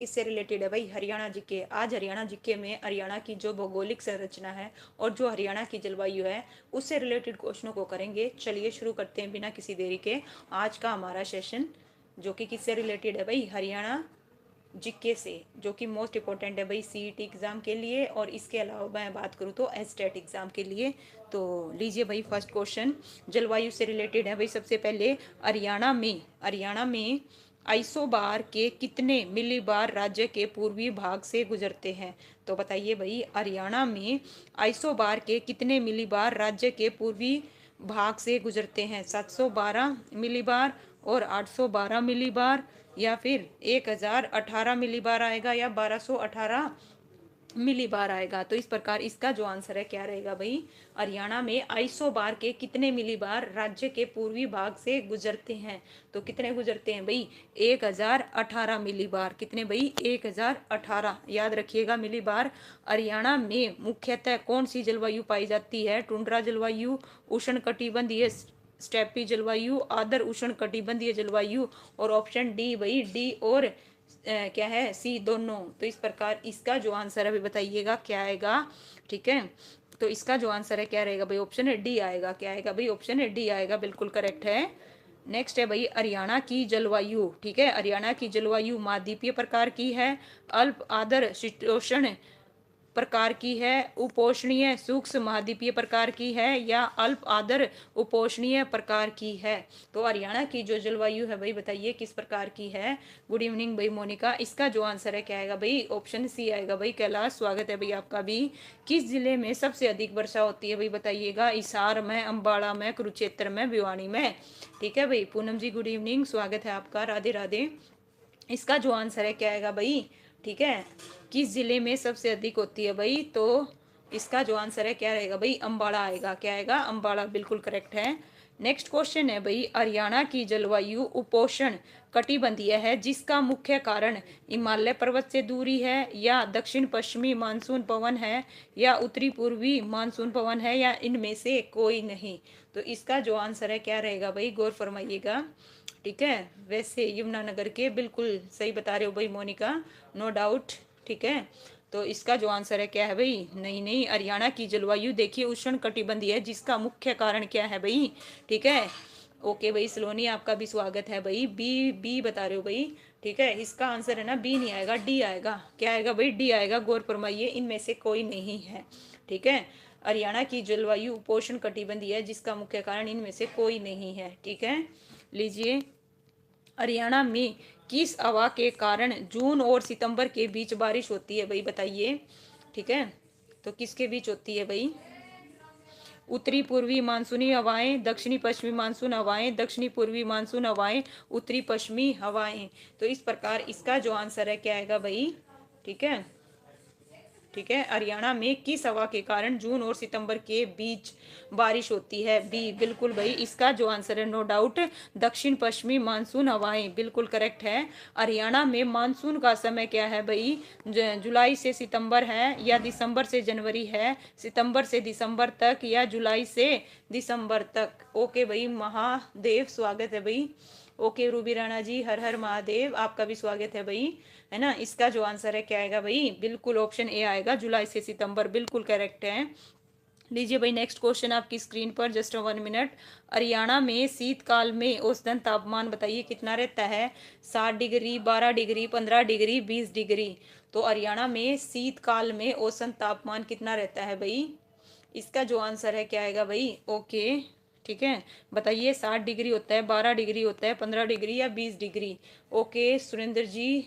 इससे रिलेटेड है भाई हरियाणा जीके। आज हरियाणा जीके में हरियाणा की जो भौगोलिक संरचना है और जो हरियाणा की जलवायु है उससे रिलेटेड क्वेश्चनों को करेंगे। चलिए शुरू करते हैं बिना किसी देरी के आज का हमारा सेशन, जो कि किससे रिलेटेड है भाई, हरियाणा जीके से, जो कि मोस्ट इंपॉर्टेंट है भाई सीईटी एग्जाम के लिए, और इसके अलावा मैं बात करूँ तो एसटेट एग्जाम के लिए। तो लीजिए भाई, फर्स्ट क्वेश्चन जलवायु से रिलेटेड है भाई। सबसे पहले हरियाणा में आइसोबार के कितने मिलीबार राज्य के पूर्वी भाग से गुजरते हैं? तो बताइए भाई, हरियाणा में आइसोबार के कितने मिलीबार राज्य के पूर्वी भाग से गुजरते हैं? 712 मिलीबार और 812 मिलीबार, या फिर 1018 मिलीबार आएगा, या 1218 मिलीबार आएगा। तो इस प्रकार इसका जो आंसर है क्या रहेगा भाई, हरियाणा में आइसोबार के कितने मिलीबार राज्य के पूर्वी भाग से गुजरते हैं? तो कितने गुजरते हैं भाई? 1018 मिलीबार। कितने भाई? 1018, याद रखिएगा मिलीबार। हरियाणा में मुख्यतः कौन सी जलवायु पाई जाती है? टुंड्रा जलवायु, उष्ण कटिबंधीय स्टेपी जलवायु, आर्द्र उष्ण कटिबंधीय जलवायु, और ऑप्शन डी भाई, डी और क्या है, सी दोनों। तो इस प्रकार इसका जो आंसर है अभी बताइएगा क्या आएगा, ठीक है। तो इसका जो आंसर है क्या रहेगा भाई, ऑप्शन है डी आएगा। क्या आएगा भाई? ऑप्शन है डी आएगा, बिल्कुल करेक्ट है। नेक्स्ट है भाई हरियाणा की जलवायु, ठीक है। हरियाणा की जलवायु महाद्वीपीय प्रकार की है, अल्प आर्द्र शीतोष्ण प्रकार की है, उपोष्णीय सूक्ष्म महाद्वीपीय प्रकार की है, या अल्प आर्द्र उपोष्णीय प्रकार की है? तो हरियाणा की जो जलवायु है भाई बताइए किस प्रकार की है। गुड इवनिंग भाई मोनिका। इसका जो आंसर है क्या आएगा भाई? ऑप्शन सी आएगा भाई। कैलाश, स्वागत है भाई आपका भी। किस जिले में सबसे अधिक वर्षा होती है भाई बताइएगा? हिसार में, अम्बाड़ा में, कुरुक्षेत्र में, भिवानी में। ठीक है भाई। पूनम जी गुड इवनिंग, स्वागत है आपका, राधे राधे। इसका जो आंसर है क्या आएगा भाई, ठीक है। किस जिले में सबसे अधिक होती है भाई? तो इसका जो आंसर है क्या रहेगा भाई? अम्बाड़ा आएगा। क्या आएगा? अम्बाड़ा, बिल्कुल करेक्ट है। नेक्स्ट क्वेश्चन है भाई, हरियाणा की जलवायु उपोष्ण कटिबंधीय है जिसका मुख्य कारण हिमालय पर्वत से दूरी है, या दक्षिण पश्चिमी मानसून पवन है, या उत्तरी पूर्वी मानसून पवन है, या इनमें से कोई नहीं? तो इसका जो आंसर है क्या रहेगा भाई? गौर फरमाइएगा, ठीक है। वैसे यमुनानगर के, बिल्कुल सही बता रहे हो भाई मोनिका, नो डाउट, ठीक है। तो इसका जो आंसर है क्या है भाई? नहीं नहीं, हरियाणा की जलवायु देखिए उष्ण कटिबंधीय है जिसका मुख्य कारण क्या है भाई, ठीक है। ओके भाई सलोनी, आपका भी स्वागत है भाई। बी बी बता रहे हो भाई, ठीक है। इसका आंसर है ना बी नहीं आएगा, डी आएगा। क्या आएगा भाई? डी आएगा। गौर फरमाइए, इनमें से कोई नहीं है, ठीक है। हरियाणा की जलवायु उपोष्ण कटिबंधीय है जिसका मुख्य कारण इनमें से कोई नहीं है, ठीक है। लीजिए, हरियाणा में किस हवा के कारण जून और सितंबर के बीच बारिश होती है भाई बताइए, ठीक है। तो किसके बीच होती है भाई? उत्तरी पूर्वी मानसूनी हवाएं, दक्षिणी पश्चिमी मानसून हवाएं, दक्षिणी पूर्वी मानसून हवाएं, उत्तरी पश्चिमी हवाएं। तो इस प्रकार इसका जो आंसर है क्या आएगा भाई, ठीक है। ठीक है, हरियाणा में किस हवा के कारण जून और सितंबर के बीच बारिश होती है? बी, बिल्कुल भाई। इसका जो आंसर है नो डाउट दक्षिण पश्चिमी मानसून हवाएं, बिल्कुल करेक्ट है। हरियाणा में मानसून का समय क्या है भाई? जुलाई से सितंबर है, या दिसंबर से जनवरी है, सितंबर से दिसंबर तक, या जुलाई से दिसंबर तक? ओके भाई महादेव, स्वागत है भाई। ओके रूबी राणा जी, हर हर महादेव, आपका भी स्वागत है भाई, है ना। इसका जो आंसर है क्या आएगा भाई? बिल्कुल ऑप्शन ए आएगा, जुलाई से सितंबर, बिल्कुल करेक्ट है। लीजिए भाई नेक्स्ट क्वेश्चन आपकी स्क्रीन पर, जस्ट 1 मिनट। हरियाणा में शीतकाल में औसतन तापमान बताइए कितना रहता है? 7 डिग्री, 12 डिग्री, 15 डिग्री, 20 डिग्री। तो हरियाणा में शीतकाल में औसतन तापमान कितना रहता है भाई? इसका जो आंसर है क्या आएगा भाई? ओके, ठीक है, बताइए। 7 डिग्री होता है, 12 डिग्री होता है, 15 डिग्री, या 20 डिग्री? ओके सुरेंद्र जी,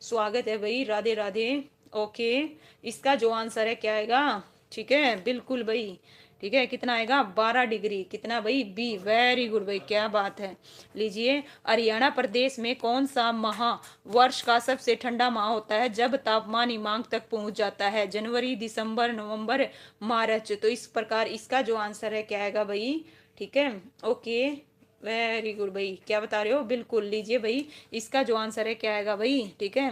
स्वागत है भाई, राधे राधे। ओके, इसका जो आंसर है क्या आएगा? ठीक है, बिल्कुल भाई, ठीक है। कितना आएगा? 12 डिग्री। कितना भाई? बी, वेरी गुड भाई, क्या बात है। लीजिए, हरियाणा प्रदेश में कौन सा माह वर्ष का सबसे ठंडा माह होता है जब तापमान हिमांक तक पहुंच जाता है? जनवरी, दिसंबर, नवंबर, मार्च। तो इस प्रकार इसका जो आंसर है क्या आएगा भाई, ठीक है। ओके, वेरी गुड भाई, क्या बता रहे हो? बिल्कुल। लीजिए भाई, इसका जो आंसर है क्या आएगा भाई, ठीक है।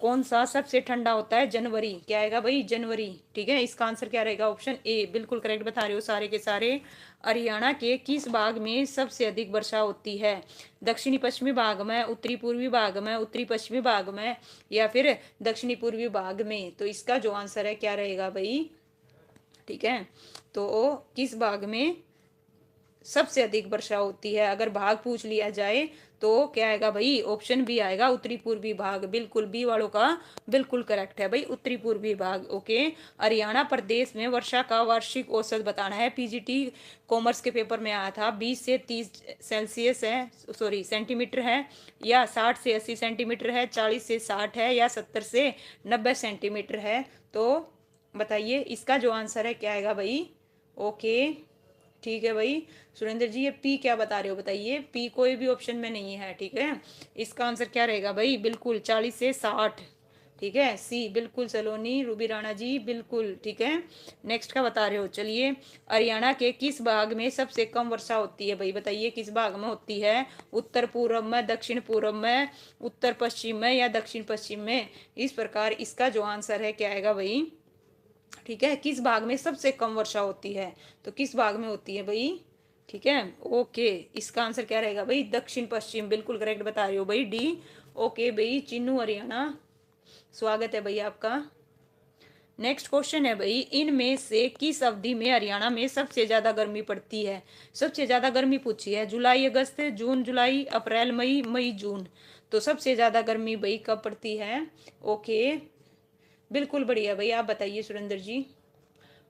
कौन सा सबसे ठंडा होता है? जनवरी। क्या आएगा भाई? जनवरी। ठीक है, इसका आंसर क्या रहेगा? ऑप्शन ए बिल्कुल करेक्ट बता रहे हो सारे के सारे। हरियाणा के किस भाग में सबसे अधिक वर्षा होती है? दक्षिणी पश्चिमी भाग में, उत्तरी पूर्वी भाग में, उत्तरी पश्चिमी भाग में, या फिर दक्षिणी पूर्वी भाग में? तो इसका जो आंसर है क्या रहेगा भाई? ठीक है, तो किस भाग में सबसे अधिक वर्षा होती है अगर भाग पूछ लिया जाए तो क्या आएगा भाई? ऑप्शन बी आएगा, उत्तरी पूर्वी भाग। बिल्कुल, बी वालों का बिल्कुल करेक्ट है भाई, उत्तरी पूर्वी भाग। ओके, हरियाणा प्रदेश में वर्षा का वार्षिक औसत बताना है। पीजीटी कॉमर्स के पेपर में आया था, 20 से 30 सेल्सियस है, सॉरी सेंटीमीटर है, या 60 से 80 सेंटीमीटर है, 40 से 60 है, या 70 से 90 सेंटीमीटर है। तो बताइए इसका जो आंसर है क्या आएगा भाई? ओके, ठीक है भाई। सुरेंद्र जी ये पी क्या बता रहे हो? बताइए, पी कोई भी ऑप्शन में नहीं है। ठीक है, इसका आंसर क्या रहेगा भाई? बिल्कुल 40 से 60। ठीक है, सी बिल्कुल। सलोनी, रूबी राणा जी बिल्कुल ठीक है। नेक्स्ट का बता रहे हो? चलिए, हरियाणा के किस भाग में सबसे कम वर्षा होती है भाई? बताइए किस भाग में होती है? उत्तर पूर्व में, दक्षिण पूर्व में, उत्तर पश्चिम में, या दक्षिण पश्चिम में? इस प्रकार इसका जो आंसर है क्या आएगा भाई? ठीक है, किस भाग में सबसे कम वर्षा होती है? तो किस भाग में होती है भाई? ठीक है, ओके, इसका आंसर क्या रहेगा भाई? दक्षिण पश्चिम। बिल्कुल करेक्ट बता रहे हो भाई, डी। ओके भाई, चिन्नू हरियाणा, स्वागत है भाई आपका। नेक्स्ट क्वेश्चन है भाई, इनमें से किस अवधि में हरियाणा में सबसे ज्यादा गर्मी पड़ती है? सबसे ज्यादा गर्मी पूछी है, जुलाई अगस्त, जून जुलाई, अप्रैल मई, मई जून। तो सबसे ज्यादा गर्मी भाई कब पड़ती है? ओके, बिल्कुल बढ़िया भाई, आप बताइए सुरेंद्र जी।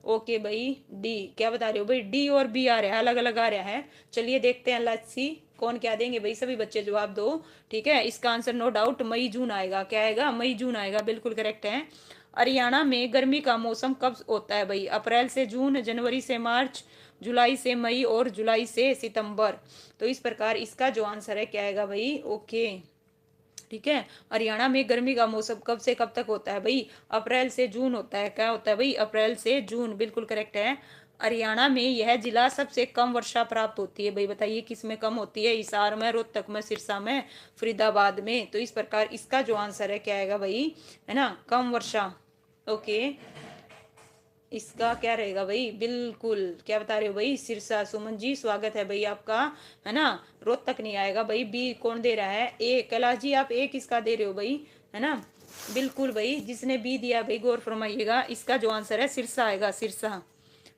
ओके भाई, डी। क्या बता रहे हो भाई? डी और बी आ रहा है, अलग अलग आ रहा है। चलिए देखते हैं, लेट्स सी कौन क्या देंगे भाई। सभी बच्चे जवाब दो। ठीक है, इसका आंसर नो डाउट मई जून आएगा। क्या आएगा? मई जून आएगा, बिल्कुल करेक्ट है। हरियाणा में गर्मी का मौसम कब होता है भाई? अप्रैल से जून, जनवरी से मार्च, जुलाई से मई, और जुलाई से सितंबर। तो इस प्रकार इसका जो आंसर है क्या आएगा भाई? ओके, ठीक है, हरियाणा में गर्मी का मौसम कब से कब तक होता है भाई? अप्रैल से जून होता है। क्या होता है भाई? अप्रैल से जून, बिल्कुल करेक्ट है। हरियाणा में यह जिला सबसे कम वर्षा प्राप्त होती है भाई। बताइए किस में कम होती है? हिसार में, रोहतक में, सिरसा में, फरीदाबाद में। तो इस प्रकार इसका जो आंसर है क्या आएगा भाई? है ना, कम वर्षा। ओके, इसका क्या रहेगा भाई? बिल्कुल, क्या बता रहे हो भाई? सिरसा। सुमन जी स्वागत है भाई आपका, है ना। रोहतक नहीं आएगा भाई, बी कौन दे रहा है? ए। कैलाश जी आप ए किसका दे रहे हो भाई? है ना, बिल्कुल भाई, जिसने बी दिया भाई गौर फरमाइएगा। इसका जो आंसर है सिरसा आएगा, सिरसा।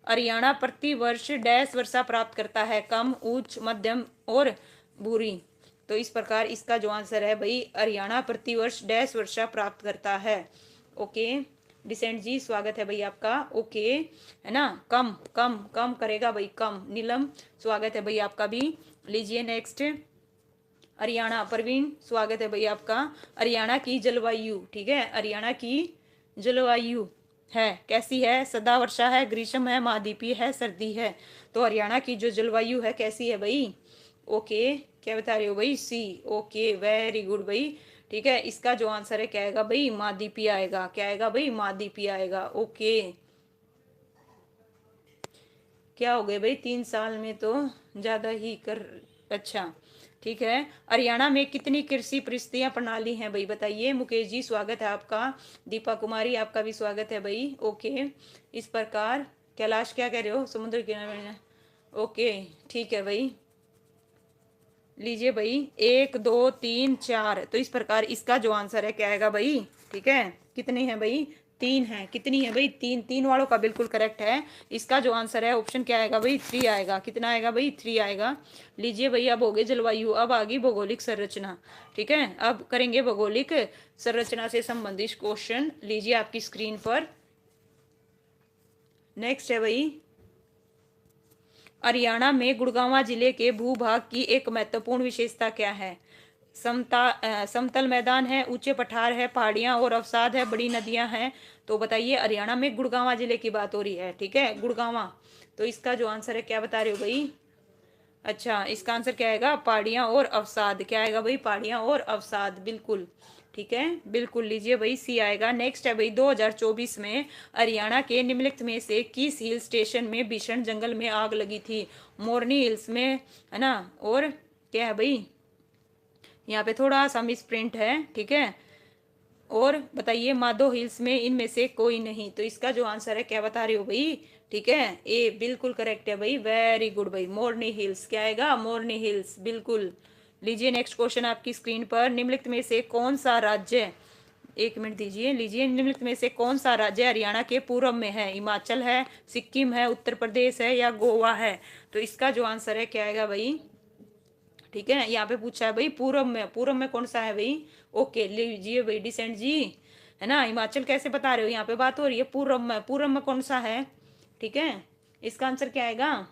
हरियाणा प्रति वर्ष डैश वर्षा प्राप्त करता है? कम, उच्च, मध्यम, और बुरी। तो इस प्रकार इसका जो आंसर है भाई, हरियाणा प्रति वर्ष डैश वर्षा प्राप्त करता है। ओके, डिसेंट जी स्वागत है भाई आपका। ओके, है ना, कम कम कम करेगा भाई, कम। नीलम स्वागत है भाई आपका भी। लीजिए नेक्स्ट, हरियाणा। प्रवीण स्वागत है भाई आपका। हरियाणा की जलवायु, ठीक है, हरियाणा की जलवायु है कैसी है? सदा वर्षा है, ग्रीष्म है, महाद्वीपीय है, सर्दी है? तो हरियाणा की जो जलवायु है कैसी है भाई? ओके, क्या बता रहे हो भाई? सी। ओके, वेरी गुड भाई। ठीक है, इसका जो आंसर है क्या आएगा भाई? महाद्वीपीय आएगा। क्या आएगा भाई? महाद्वीपीय आएगा। ओके, क्या हो गए भाई? 3 साल में तो ज्यादा ही कर। अच्छा, ठीक है, हरियाणा में कितनी कृषि परिस्थितियां प्रणाली हैं भाई? बताइए। मुकेश जी स्वागत है आपका। दीपा कुमारी आपका भी स्वागत है भाई। ओके, इस प्रकार कैलाश क्या कह रहे हो? समुद्र किनारे। ओके, ठीक है भाई, लीजिए भाई, 1 2 3 4। तो इस प्रकार इसका जो आंसर है क्या आएगा भाई? ठीक है, कितने हैं भाई? 3 है। कितनी है भाई? 3। 3 वालों का बिल्कुल करेक्ट है। इसका जो आंसर है ऑप्शन क्या आएगा भाई? 3 आएगा। कितना आएगा भाई? 3 आएगा। लीजिए भाई, अब हो गए जलवायु, अब आ गई भौगोलिक संरचना। ठीक है, अब करेंगे भौगोलिक संरचना से संबंधित क्वेश्चन। लीजिए आपकी स्क्रीन पर। नेक्स्ट है भाई, हरियाणा में गुड़गांव जिले के भूभाग की एक महत्वपूर्ण विशेषता क्या है? समतल मैदान है, ऊंचे पठार है, पहाड़ियां और अवसाद है, बड़ी नदियां हैं? तो बताइए, हरियाणा में गुड़गांव जिले की बात हो रही है। ठीक है, गुड़गांव। तो इसका जो आंसर है क्या बता रहे हो भाई? अच्छा, इसका आंसर क्या आएगा? पहाड़ियां और अवसाद। क्या आएगा भाई? पहाड़ियां और अवसाद, बिल्कुल ठीक है, बिल्कुल। लीजिए भाई, सी आएगा। नेक्स्ट है भाई, 2024 में हरियाणा के निम्नलिखित में से किस हिल स्टेशन में भीषण जंगल में आग लगी थी? मोरनी हिल्स में, है ना, और क्या है भाई? यहाँ पे थोड़ा सा मिस प्रिंट है। ठीक है, और बताइए माधो हिल्स में इनमें से कोई नहीं। तो इसका जो आंसर है क्या बता रहे हो भाई? ठीक है, ए बिल्कुल करेक्ट है भाई, वेरी गुड भाई। मोरनी हिल्स क्या आएगा? मोरनी हिल्स, बिल्कुल। लीजिए नेक्स्ट क्वेश्चन आपकी स्क्रीन पर। निम्नलिखित में से कौन सा राज्य, एक मिनट दीजिए, लीजिए, निम्नलिखित में से कौन सा राज्य हरियाणा के पूर्व में है? हिमाचल है, सिक्किम है, उत्तर प्रदेश है या गोवा है? तो इसका जो आंसर है क्या आएगा भाई? ठीक है, यहाँ पे पूछा है भाई पूरब में, पूरब में कौन सा है भाई? ओके, लीजिए भाई डिसेंट जी, है ना। हिमाचल कैसे बता रहे हो? यहाँ पे बात हो रही है पूरब में, पूरब में कौन सा है? ठीक है, इसका आंसर क्या आएगा?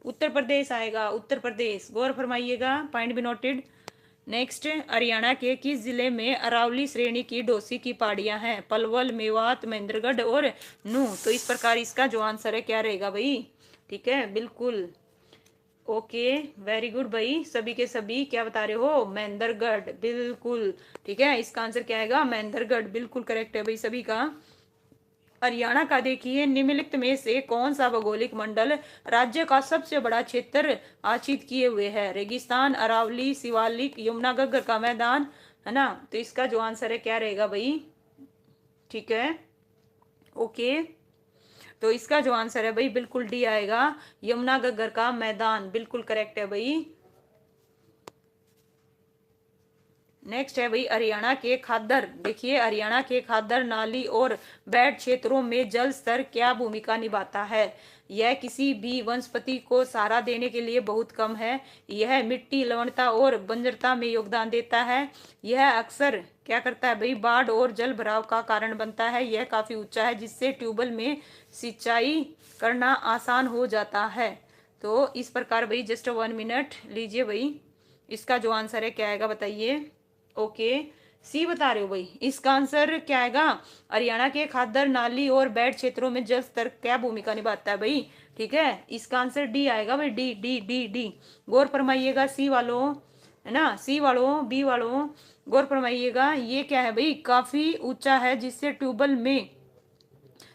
उत्तर प्रदेश आएगा, उत्तर प्रदेश। गौर फरमाइएगा, पॉइंट भी नोटेड। नेक्स्ट, हरियाणा के किस जिले में अरावली श्रेणी की डोसी की पहाड़ियां हैं? पलवल, मेवात, महेंद्रगढ़ और नूह। तो इस प्रकार इसका जो आंसर है क्या रहेगा भाई? ठीक है, बिल्कुल। ओके, वेरी गुड भाई, सभी के सभी क्या बता रहे हो? महेंद्रगढ़, बिल्कुल। ठीक है, इसका आंसर क्या आएगा? महेंद्रगढ़, बिल्कुल करेक्ट है भाई सभी का। हरियाणा का देखिए, निम्नलिखित में से कौन सा भौगोलिक मंडल राज्य का सबसे बड़ा क्षेत्र आच्छादित किए हुए है? रेगिस्तान, अरावली, शिवालिक, यमुनानगर का मैदान, है ना। तो इसका जो आंसर है क्या रहेगा भाई? ठीक है, ओके। तो इसका जो आंसर है भाई बिल्कुल डी आएगा, यमुनानगर का मैदान, बिल्कुल करेक्ट है भाई। नेक्स्ट है भाई हरियाणा के खादर। देखिए, हरियाणा के खादर नाली और बैठ क्षेत्रों में जल स्तर क्या भूमिका निभाता है? यह किसी भी वनस्पति को सहारा देने के लिए बहुत कम है। यह मिट्टी लवणता और बंजरता में योगदान देता है। यह अक्सर क्या करता है भाई? बाढ़ और जल भराव का कारण बनता है। यह काफी ऊंचा है जिससे ट्यूबवेल में सिंचाई करना आसान हो जाता है। तो इस प्रकार भाई, जस्ट 1 मिनट लीजिए भाई, इसका जो आंसर है क्या आएगा बताइए? ओके, सी बता रहे हो भाई, इसका आंसर क्या आएगा? हरियाणा के खादर नाली और बैठ क्षेत्रों में जल स्तर क्या भूमिका निभाता है भाई? ठीक है, इसका आंसर डी आएगा भाई, डी डी डी डी। गौर फरमाइएगा सी वालों, है ना, सी वालों, बी वालों, गौर फरमाइएगा। ये क्या है भाई? काफी ऊंचा है जिससे ट्यूबवेल में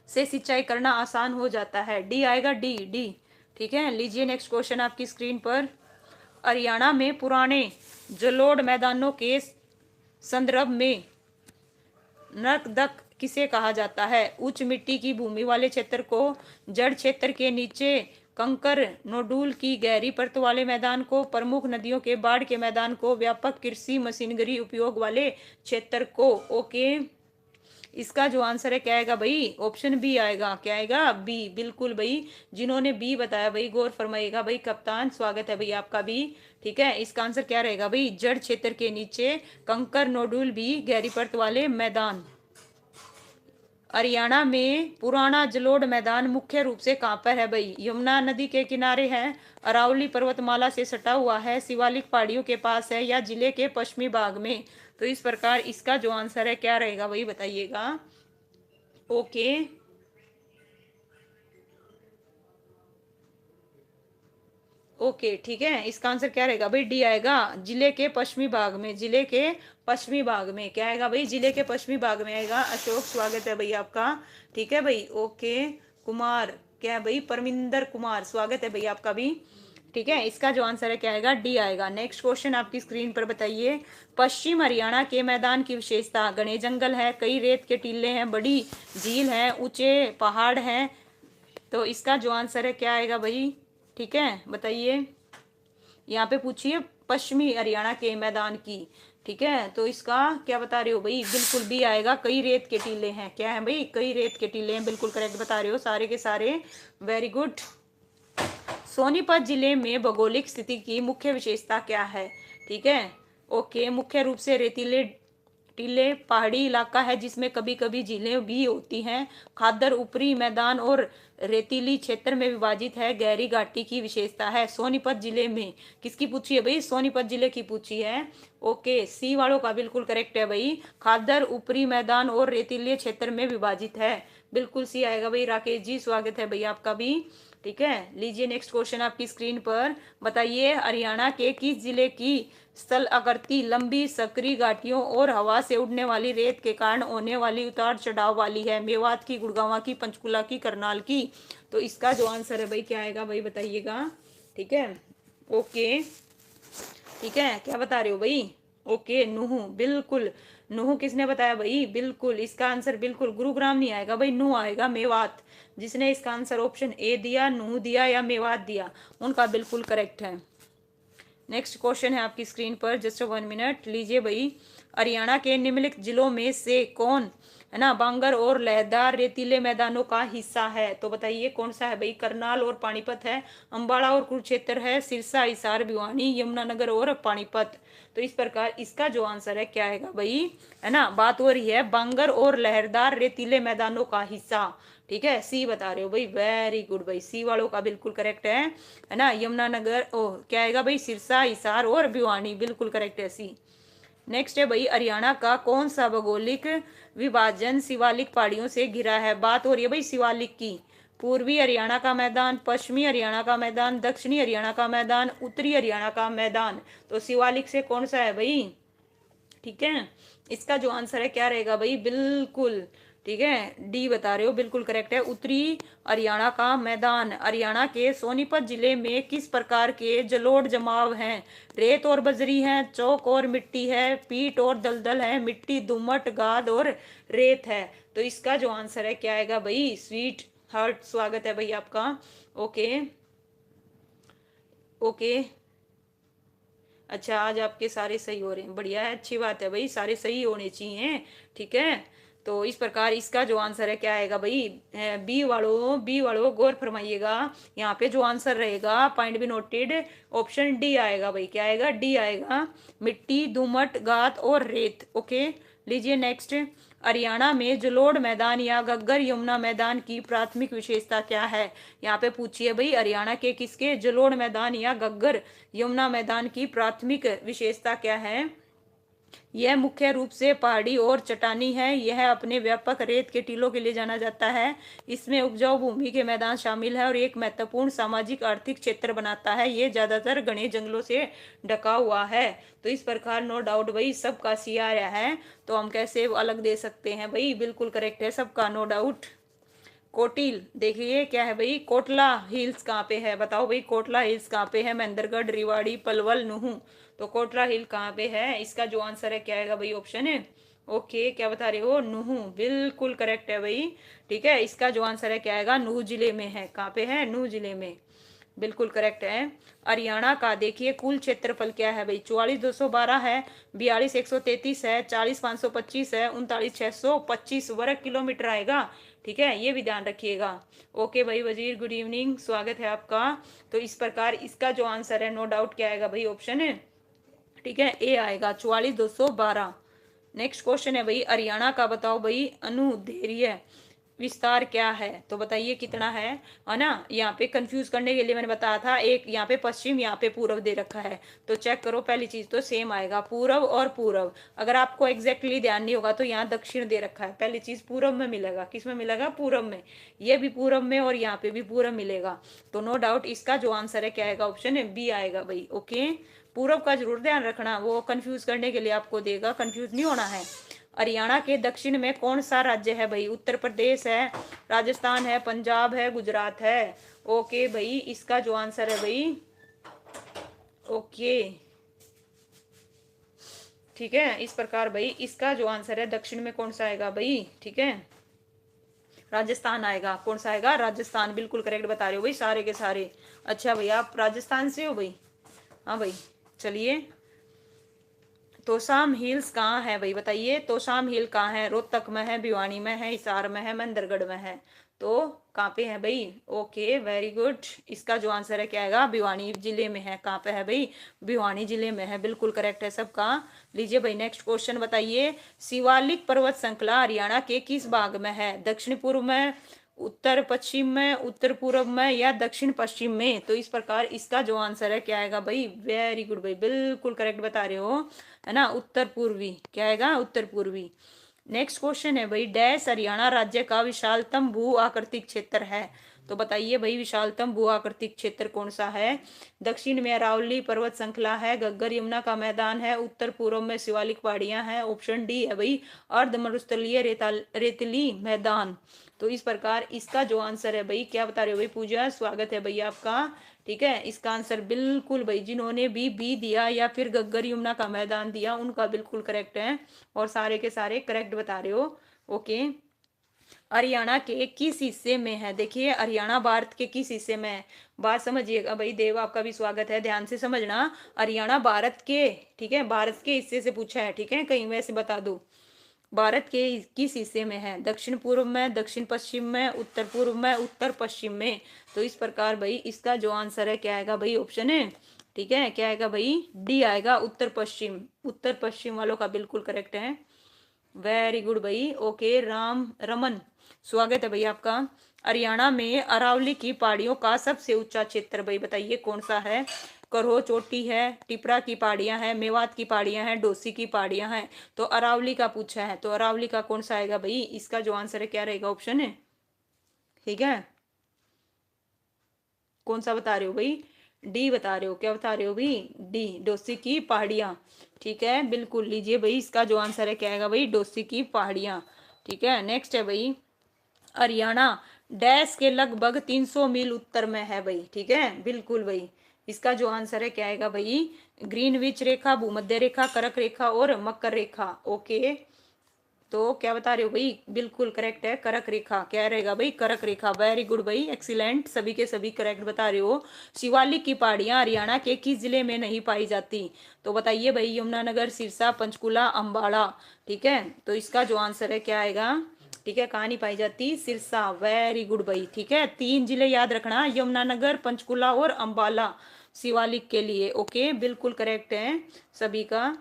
से सिंचाई करना आसान हो जाता है। डी आएगा, डी डी। ठीक है, लीजिए नेक्स्ट क्वेश्चन आपकी स्क्रीन पर। हरियाणा में पुराने जलोढ़ मैदानों के संदर्भ में नकदक किसे कहा जाता है? उच्च मिट्टी की भूमि वाले क्षेत्र को, जड़ क्षेत्र के नीचे कंकर नोडुल की गहरी परत वाले मैदान को, प्रमुख नदियों के बाढ़ के मैदान को, व्यापक कृषि मशीनरी उपयोग वाले क्षेत्र को। ओके, इसका जो आंसर है क्या आएगा भाई? ऑप्शन बी आएगा, क्या आएगा? बी, बिल्कुल भाई। जिन्होंने बी बताया भाई गौर फरमाइएगा भाई, कप्तान स्वागत है भाई आपका भी। ठीक है, इसका आंसर क्या रहेगा भाई? जड़ क्षेत्र के नीचे कंकर नोडुल भी गहरी परत वाले मैदान। हरियाणा में पुराना जलोढ़ मैदान मुख्य रूप से कहाँ पर है भाई? यमुना नदी के किनारे है, अरावली पर्वतमाला से सटा हुआ है, शिवालिक पहाड़ियों के पास है या जिले के पश्चिमी भाग में? तो इस प्रकार इसका जो आंसर है क्या रहेगा भाई बताइएगा? ओके, ओके, ठीक है, इसका आंसर क्या रहेगा भाई? डी आएगा, जिले के पश्चिमी भाग में, जिले के पश्चिमी भाग में। क्या आएगा भाई? जिले के पश्चिमी भाग में आएगा। अशोक स्वागत है भाई आपका। ठीक है भाई, ओके। कुमार, क्या है भाई? परमिंदर कुमार, स्वागत है भाई आपका भी। ठीक है, इसका जो आंसर है क्या आएगा? डी आएगा। नेक्स्ट क्वेश्चन आपकी स्क्रीन पर बताइए। पश्चिम हरियाणा के मैदान की विशेषता? घने जंगल है, कई रेत के टीले हैं, बड़ी झील है, ऊंचे पहाड़ हैं। तो इसका जो आंसर है क्या आएगा भाई? ठीक है, बताइए। यहाँ पे पूछिए पश्चिमी हरियाणा के मैदान की। ठीक है, तो इसका क्या बता रहे हो भाई? बिल्कुल भी आएगा, कई रेत के टीले हैं। क्या है भाई? कई रेत के टीले हैं, बिल्कुल करेक्ट बता रहे हो सारे के सारे, वेरी गुड। सोनीपत जिले में भौगोलिक स्थिति की मुख्य विशेषता क्या है? ठीक है, ओके, मुख्य रूप से रेतीले टीले पहाड़ी इलाका है जिसमें कभी कभी झीलें भी होती हैं। खादर ऊपरी मैदान और रेतीली क्षेत्र में विभाजित है। गहरी घाटी की विशेषता है। सोनीपत जिले में किसकी पूछी है भाई? सोनीपत जिले की पूछी है। ओके, सी वालों का बिल्कुल करेक्ट है भाई, खादर ऊपरी मैदान और रेतीले क्षेत्र में विभाजित है, बिल्कुल सी आएगा भाई। राकेश जी स्वागत है भाई आपका भी। ठीक है, लीजिए नेक्स्ट क्वेश्चन आपकी स्क्रीन पर। बताइए, हरियाणा के किस जिले की स्थल आकृति लंबी सकरी घाटियों और हवा से उड़ने वाली रेत के कारण होने वाली उतार चढ़ाव वाली है? मेवात की, गुड़गांव की, पंचकुला की, करनाल की? तो इसका जो आंसर है भाई क्या आएगा भाई बताइएगा? ठीक है, ओके, ठीक है, क्या बता रहे हो भाई? ओके, नूह, बिल्कुल। नूह किसने बताया भाई? बिल्कुल इसका आंसर बिल्कुल गुरुग्राम नहीं आएगा भाई, नूह आएगा, मेवात। जिसने इसका आंसर ऑप्शन ए दिया, नूह दिया या मेवात दिया, उनका बिल्कुल करेक्ट है। नेक्स्ट क्वेश्चन है आपकी स्क्रीन पर, जस्ट 1 मिनट लीजिए भाई। हरियाणा के निम्नलिखित जिलों में से कौन है ना बांगर और लहरदार रेतीले मैदानों का हिस्सा है? तो बताइए कौन सा है भाई? करनाल और पानीपत है, अंबाला और कुरुक्षेत्र है, सिरसा, हिसार, भिवानी, यमुनानगर और पानीपत। तो इस प्रकार इसका जो आंसर है क्या आएगा भाई? है ना, बात हो रही है बांगर और लहरदार रेतीले मैदानों का हिस्सा। ठीक है, सी बता रहे हो भाई, वेरी गुड भाई, सी वालों का बिल्कुल करेक्ट है ना। यमुनानगर ओ क्या आएगा भाई? सिरसा, हिसार और भिवानी, बिल्कुल करेक्ट है सी। नेक्स्ट है भाई, हरियाणा का कौन सा भौगोलिक विभाजन शिवालिक पहाड़ियों से घिरा है? बात हो रही है भाई शिवालिक की। पूर्वी हरियाणा का मैदान, पश्चिमी हरियाणा का मैदान, दक्षिणी हरियाणा का मैदान, उत्तरी हरियाणा का मैदान। तो शिवालिक से कौन सा है भाई? ठीक है, इसका जो आंसर है क्या रहेगा भाई? बिल्कुल ठीक है, डी बता रहे हो, बिल्कुल करेक्ट है, उत्तरी हरियाणा का मैदान। हरियाणा के सोनीपत जिले में किस प्रकार के जलोढ़ जमाव हैं? रेत और बजरी है, चौक और मिट्टी है, पीट और दलदल है, मिट्टी, दोमट, गाद और रेत है। तो इसका जो आंसर है क्या आएगा भाई? स्वीट हार्ट, स्वागत है भाई आपका। ओके ओके, अच्छा आज आपके सारे सही हो रहे हैं, बढ़िया है, अच्छी बात है भाई, सारे सही होने चाहिए। ठीक है, तो इस प्रकार इसका जो आंसर है क्या आएगा भाई? बी वालों गौर फरमाइएगा, यहाँ पे जो आंसर रहेगा point be noted, option D आएगा भाई। क्या आएगा? डी आएगा, मिट्टी, दोमट, गाद और रेत। ओके, लीजिए नेक्स्ट। हरियाणा में जलोढ़ मैदान या गग्गर यमुना मैदान की प्राथमिक विशेषता क्या है? यहाँ पे पूछिए भाई, हरियाणा के किसके जलोढ़ मैदान या गग्गर यमुना मैदान की प्राथमिक विशेषता क्या है? यह मुख्य रूप से पहाड़ी और चट्टानी है। यह अपने व्यापक रेत के टीलों के लिए जाना जाता है। इसमें उपजाऊ भूमि के मैदान शामिल है और एक महत्वपूर्ण सामाजिक आर्थिक क्षेत्र बनाता है। ये ज्यादातर घने जंगलों से ढका हुआ है। तो इस प्रकार नो डाउट भाई सबका सी आ रहा है, तो हम कैसे अलग दे सकते हैं भाई? बिल्कुल करेक्ट है सबका, नो डाउट। कोटिल देखिए क्या है भाई? कोटला हिल्स कहाँ पे है? बताओ भाई, कोटला हिल्स कहाँ पे है? महेंद्रगढ़, रेवाड़ी, पलवल, नुहू। तो कोटला हिल कहाँ पे है? इसका जो आंसर है क्या आएगा भाई? ऑप्शन है ओके, क्या बता रहे हो? नुहू, बिल्कुल करेक्ट है भाई। ठीक है, इसका जो आंसर है क्या आएगा? नुहू जिले में है। कहाँ पे है? नुहू जिले में, बिल्कुल करेक्ट है। हरियाणा का देखिए कुल क्षेत्रफल क्या है भाई? 44,212 है, 42,133 है, 40,525 है, 39,625 वर्ग किलोमीटर आएगा। ठीक है, ये भी ध्यान रखिएगा। ओके भाई वजीर, गुड इवनिंग, स्वागत है आपका। तो इस प्रकार इसका जो आंसर है नो डाउट क्या आएगा भाई? ऑप्शन है ठीक है, ए आएगा, 44,212। नेक्स्ट क्वेश्चन है भाई, हरियाणा का बताओ भाई अनुदैर्ध्य विस्तार क्या है? तो बताइए कितना है ना। यहाँ पे कंफ्यूज करने के लिए मैंने बताया था, एक यहाँ पे पश्चिम, यहाँ पे पूर्व दे रखा है। तो चेक करो, पहली चीज तो सेम आएगा, पूर्व और पूर्व। अगर आपको एग्जैक्टली ध्यान नहीं होगा तो यहाँ दक्षिण दे रखा है, पहली चीज पूर्व में मिलेगा। किस में मिलेगा? पूर्व में। ये भी पूर्व में और यहाँ पे भी पूर्व मिलेगा। तो नो डाउट इसका जो आंसर है क्या आएगा? ऑप्शन है बी आएगा भाई। ओके, पूर्व का जरूर ध्यान रखना, वो कंफ्यूज करने के लिए आपको देगा, कंफ्यूज नहीं होना है। हरियाणा के दक्षिण में कौन सा राज्य है भाई? उत्तर प्रदेश है, राजस्थान है, पंजाब है, गुजरात है। ओके भाई, इसका जो आंसर है भाई, ओके ठीक है, इस प्रकार भाई इसका जो आंसर है दक्षिण में कौन सा आएगा भाई? ठीक है, राजस्थान आएगा। कौन सा आएगा? राजस्थान, बिल्कुल करेक्ट बता रहे हो भाई सारे के सारे। अच्छा भाई, आप राजस्थान से हो भाई? हाँ भाई, चलिए। तोशाम हिल्स कहाँ है भाई? बताइए, तोशाम हिल कहाँ है? रोहतक में है, भिवानी में है, हिसार में है, महेंद्रगढ़ में है। तो कहाँ पे है भाई? Okay, very good. इसका जो आंसर है क्या आएगा? भिवानी जिले में है। कहाँ पे है भाई? भिवानी जिले में है, बिल्कुल करेक्ट है सबका। लीजिए भाई नेक्स्ट क्वेश्चन बताइए, शिवालिक पर्वत श्रृंखला हरियाणा के किस भाग में है? दक्षिण पूर्व में, उत्तर पश्चिम में, उत्तर पूर्व में या दक्षिण पश्चिम में? तो इस प्रकार इसका जो आंसर है क्या आएगा भाई? वेरी गुड भाई, बिल्कुल करेक्ट बता रहे हो, है ना, उत्तर पूर्वी। क्या आएगा? उत्तर पूर्वी। नेक्स्ट क्वेश्चन है भाई, डैश हरियाणा राज्य का विशालतम भू आकृतिक क्षेत्र है? तो बताइए भाई विशालतम भू आकृतिक क्षेत्र कौन सा है। दक्षिण में अरावली पर्वत श्रृंखला है, घग्गर यमुना का मैदान है, उत्तर पूर्व में शिवालिक पहाड़ियां हैं, ऑप्शन डी है भाई अर्ध मरुस्थलीय रेतीली मैदान। तो इस प्रकार इसका जो आंसर है भाई, क्या बता रहे हो भाई पूजा, स्वागत है भाई आपका। ठीक है, इसका आंसर बिल्कुल भाई जिन्होंने भी बी दिया या फिर घग्गर यमुना का मैदान दिया उनका बिल्कुल करेक्ट है, और सारे के सारे करेक्ट बता रहे हो। ओके, हरियाणा के किस हिस्से में है, देखिए हरियाणा भारत के किस हिस्से में है, बात समझिएगा भाई। देव आपका भी स्वागत है, ध्यान से समझना। हरियाणा भारत के, ठीक है, भारत के हिस्से से पूछा है, ठीक है, कहीं वैसे बता दो भारत के किस हिस्से में है, दक्षिण पूर्व में, दक्षिण पश्चिम में, उत्तर पूर्व में, उत्तर पश्चिम में। तो इस प्रकार भाई इसका जो आंसर है क्या आएगा भाई, ऑप्शन है, ठीक है, क्या आएगा भाई, डी आएगा उत्तर पश्चिम। उत्तर पश्चिम वालों का बिल्कुल करेक्ट है, वेरी गुड भाई। ओके, राम रमन स्वागत है भाई आपका। हरियाणा में अरावली की पहाड़ियों का सबसे ऊंचा क्षेत्र भाई बताइए कौन सा है। करहो चोटी है, टिपरा की पहाड़ियां हैं, मेवात की पहाड़ियां हैं, डोसी की पहाड़ियां हैं। तो अरावली का पूछा है, तो अरावली का कौन सा आएगा भाई, इसका जो आंसर है क्या रहेगा, ऑप्शन है, ठीक है, कौन सा बता रहे हो भाई, डी बता रहे हो, क्या बता रहे हो भाई, डी डोसी की पहाड़ियां। ठीक है, बिल्कुल लीजिए भाई, इसका जो आंसर है क्या आएगा भाई, डोसी की पहाड़ियां। ठीक है, नेक्स्ट है भाई, हरियाणा डैश के लगभग 300 मील उत्तर में है भाई। ठीक है, बिल्कुल भाई, इसका जो आंसर है क्या आएगा भाई, ग्रीनविच रेखा, भूमध्य रेखा, कर्क रेखा और मकर रेखा। ओके, तो क्या बता रहे हो भाई, बिल्कुल करेक्ट है, कर्क रेखा, क्या रहेगा भाई, कर्क रेखा। वेरी गुड भाई, एक्सीलेंट, सभी के सभी करेक्ट बता रहे हो। शिवालिक की पहाड़ियां हरियाणा के किस जिले में नहीं पाई जाती, तो बताइए भाई, यमुनानगर, सिरसा, पंचकुला, अंबाला। ठीक है, तो इसका जो आंसर है क्या आएगा, ठीक है, कहाँ नहीं पाई जाती, सिरसा। वेरी गुड भाई, ठीक है, 3 जिले याद रखना, यमुनानगर, पंचकुला और अंबाला शिवालिक के लिए। ओके, बिल्कुल करेक्ट है सभी का।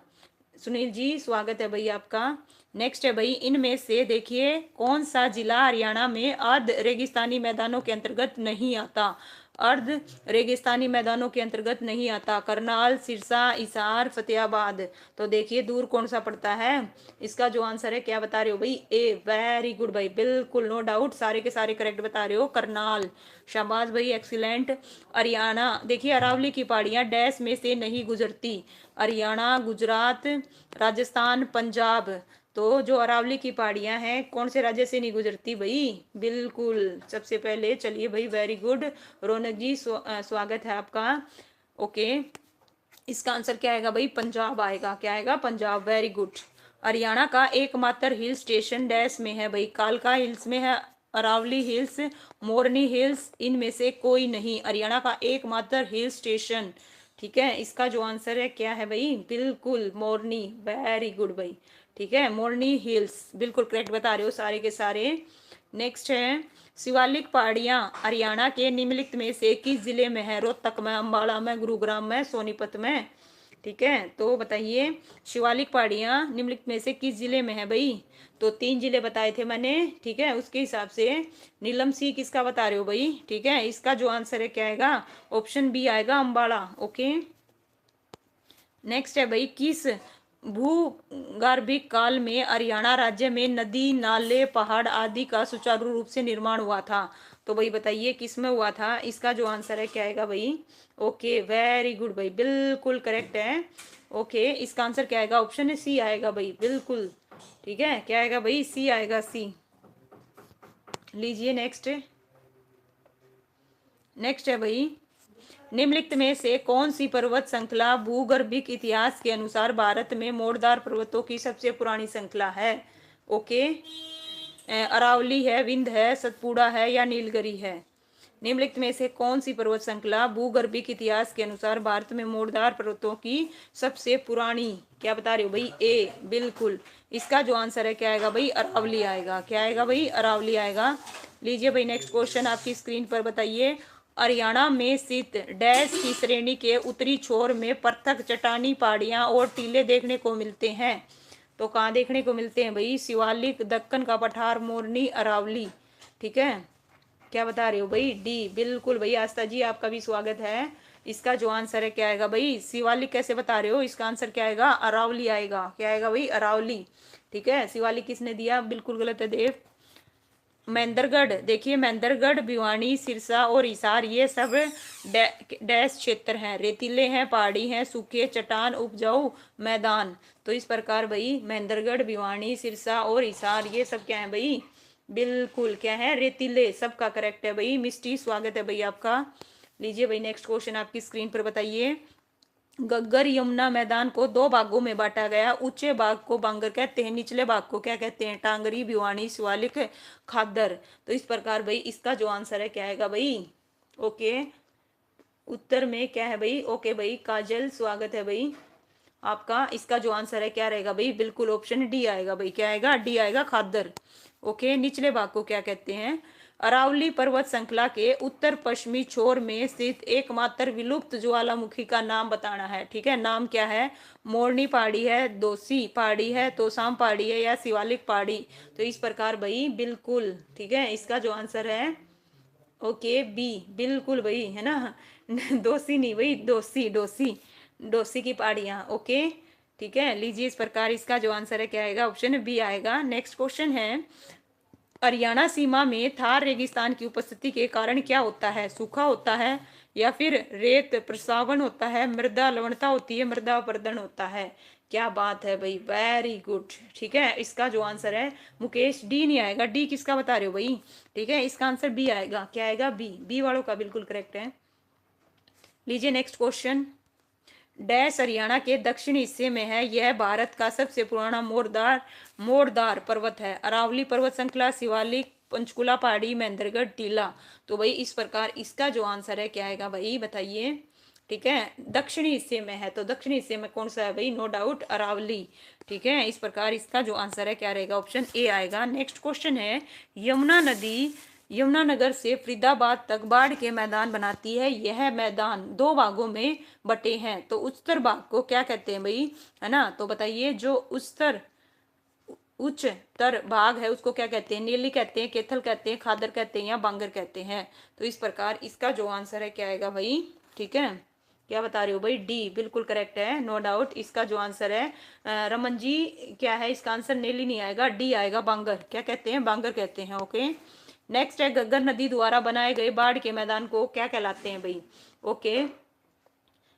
सुनील जी स्वागत है भाई आपका। नेक्स्ट है भाई, इनमें से देखिए कौन सा जिला हरियाणा में अर्ध रेगिस्तानी मैदानों के अंतर्गत नहीं आता। अर्ध रेगिस्तानी मैदानों के अंतर्गत नहीं आता, करनाल, सिरसा, हिसार, फतेहाबाद। तो देखिए दूर कौन सा पड़ता है, इसका जो आंसर है क्या बता रहे हो भाई, ए। वेरी गुड भाई, बिल्कुल नो डाउट, सारे के सारे करेक्ट बता रहे हो, करनाल। शाबाश भाई, एक्सीलेंट। हरियाणा देखिए अरावली की पहाड़ियां डैश में से नहीं गुजरती, हरियाणा, गुजरात, राजस्थान, पंजाब। तो जो अरावली की पहाड़ियां हैं कौन से राज्य से नहीं गुजरती भाई, बिल्कुल सबसे पहले, चलिए भाई, वेरी गुड। रौनक जी स्वागत है आपका। ओके, इसका आंसर क्या आएगा भाई, पंजाब आएगा, क्या आएगा, पंजाब। Very good. हरियाणा का एकमात्र हिल स्टेशन डैश में है भाई, कालका हिल्स में है, अरावली हिल्स, मोरनी हिल्स, इनमें से कोई नहीं, हरियाणा का एकमात्र हिल स्टेशन। ठीक है, इसका जो आंसर है क्या है भाई, बिल्कुल मोरनी। वेरी गुड भाई, ठीक है, मोरनी हिल्स, बिल्कुल करेक्ट बता रहे हो सारे के सारे। नेक्स्ट है, शिवालिक पहाड़ियां हरियाणा के निम्नलिखित में से किस जिले में है, रोहतक में, अंबाला में, गुरुग्राम में, सोनीपत में। ठीक है, तो बताइए शिवालिक पहाड़ियां निम्नलिखित में से किस जिले में है भाई, तो 3 जिले बताए थे मैंने। ठीक है, उसके हिसाब से नीलम सी किसका बता रहे हो भाई, ठीक है, इसका जो आंसर है क्या आएगा, ऑप्शन बी आएगा, अंबाला। ओके, नेक्स्ट है भाई, किस भूगर्भिक काल में हरियाणा राज्य में नदी, नाले, पहाड़ आदि का सुचारू रूप से निर्माण हुआ था, तो भाई बताइए किस में हुआ था, इसका जो आंसर है क्या आएगा भाई। ओके, वेरी गुड भाई, बिल्कुल करेक्ट है। ओके, इसका आंसर क्या आएगा, ऑप्शन है सी आएगा भाई, बिल्कुल। ठीक है, क्या आएगा भाई, सी आएगा, सी। लीजिए नेक्स्ट। नेक्स्ट है भाई, निम्नलिखित में से कौन सी पर्वत श्रृंखला भूगर्भिक इतिहास के अनुसार भारत में मोड़दार पर्वतों की सबसे पुरानी श्रृंखला है। ओके, अरावली है, विंध्य है, सतपुड़ा है या नीलगिरी है। निम्नलिखित में से कौन सी पर्वत श्रृंखला भूगर्भिक इतिहास के अनुसार भारत में मोड़दार पर्वतों की सबसे पुरानी, क्या बता रहे हो भाई, ए। बिल्कुल, इसका जो आंसर है क्या आएगा भाई, अरावली आएगा, क्या आएगा भाई, अरावली आएगा। लीजिए भाई नेक्स्ट क्वेश्चन आपकी स्क्रीन पर, बताइए हरियाणा में स्थित डैश की श्रेणी के उत्तरी छोर में पृथक चट्टानी पहाड़ियां और टीले देखने को मिलते हैं, तो कहाँ देखने को मिलते हैं भाई, शिवालिक, दक्कन का पठार, मोरनी, अरावली। ठीक है, क्या बता रहे हो भाई, डी। बिल्कुल भाई, आस्था जी आपका भी स्वागत है। इसका जो आंसर है क्या आएगा भाई, शिवालिक कैसे बता रहे हो, इसका आंसर क्या आएगा, अरावली आएगा, क्या आएगा भाई, अरावली। ठीक है, शिवालिक किसने दिया, बिल्कुल गलत है देव। महेंद्रगढ़, देखिए महेंद्रगढ़, भिवानी, सिरसा और हिसार ये सब डैश क्षेत्र हैं, रेतीले हैं, पहाड़ी हैं, सूखे, चट्टान, उपजाऊ मैदान। तो इस प्रकार भाई महेंद्रगढ़, भिवानी, सिरसा और हिसार ये सब क्या है भाई, बिल्कुल क्या है, रेतीले। सबका करेक्ट है भाई। मिस्टी स्वागत है भाई आपका। लीजिए भाई नेक्स्ट क्वेश्चन आपकी स्क्रीन पर बताइए। गग्गर यमुना मैदान को दो भागों में बांटा गया। ऊंचे भाग को बांगर कहते हैं, निचले भाग को क्या कहते हैं, टांगरी, भिवानी, शिवालिक, खादर। तो इस प्रकार भाई इसका जो आंसर है क्या आएगा भाई, ओके उत्तर में क्या है भाई, ओके भाई काजल स्वागत है भाई आपका। इसका जो आंसर है क्या रहेगा भाई, बिल्कुल ऑप्शन डी आएगा भाई। क्या आएगा, डी आएगा, खादर। ओके निचले भाग को क्या कहते हैं, अरावली पर्वत श्रृंखला के उत्तर पश्चिमी छोर में स्थित एकमात्र विलुप्त ज्वालामुखी का नाम बताना है। ठीक है, नाम क्या है, मोरनी पहाड़ी है, दोसी पहाड़ी है, तोसाम पहाड़ी है या शिवालिक पहाड़ी। तो इस प्रकार भाई बिल्कुल ठीक है, इसका जो आंसर है ओके बी, बिल्कुल भाई है ना दोसी नहीं भाई, दोसी दोसी दोसी की पहाड़ियाँ। ओके ठीक है, लीजिए इस प्रकार इसका जो आंसर है क्या आएगा, ऑप्शन बी आएगा। नेक्स्ट क्वेश्चन है, हरियाणा सीमा में थार रेगिस्तान की उपस्थिति के कारण क्या होता है, सूखा होता है या फिर रेत प्रसावन होता है, मृदा लवणता होती है, मृदा अपरदन होता है। क्या बात है भाई, वेरी गुड। ठीक है, इसका जो आंसर है मुकेश, डी नहीं आएगा, डी किसका बता रहे हो भाई। ठीक है, इसका आंसर बी आएगा। क्या आएगा, बी, बी वालों का बिल्कुल करेक्ट है। लीजिए नेक्स्ट क्वेश्चन, डैश हरियाणा के दक्षिणी हिस्से में है, यह भारत का सबसे पुराना मोरदार पर्वत है, अरावली पर्वत श्रृंखला, शिवालिक, पंचकुला पहाड़ी, महेंद्रगढ़ टीला। तो भाई इस प्रकार इसका जो आंसर है क्या आएगा भाई, बताइए। ठीक है, दक्षिणी हिस्से में है, तो दक्षिणी हिस्से में कौन सा है भाई, नो डाउट अरावली। ठीक है, इस प्रकार इसका जो आंसर है क्या रहेगा, ऑप्शन ए आएगा। नेक्स्ट क्वेश्चन है, यमुना नदी यमुनानगर से फरीदाबाद तक बाढ़ के मैदान बनाती है, यह मैदान दो भागों में बटे हैं। तो उच्चतर भाग को क्या कहते हैं भाई, है ना। तो बताइए, जो उच्चतर भाग है उसको क्या कहते हैं, नीली कहते हैं, केथल कहते हैं, खादर कहते हैं या बांगर कहते हैं। तो इस प्रकार इसका जो आंसर है क्या आएगा भाई। ठीक है, क्या बता रहे हो भाई, डी बिल्कुल करेक्ट है, नो डाउट। इसका जो आंसर है रमन जी, क्या है इसका आंसर, नीली नहीं आएगा, डी आएगा, बांगर। क्या कहते हैं, बांगर कहते हैं। ओके नेक्स्ट है, गग्गर नदी द्वारा बनाए गए बाढ़ के मैदान को क्या कहलाते हैं भाई। ओके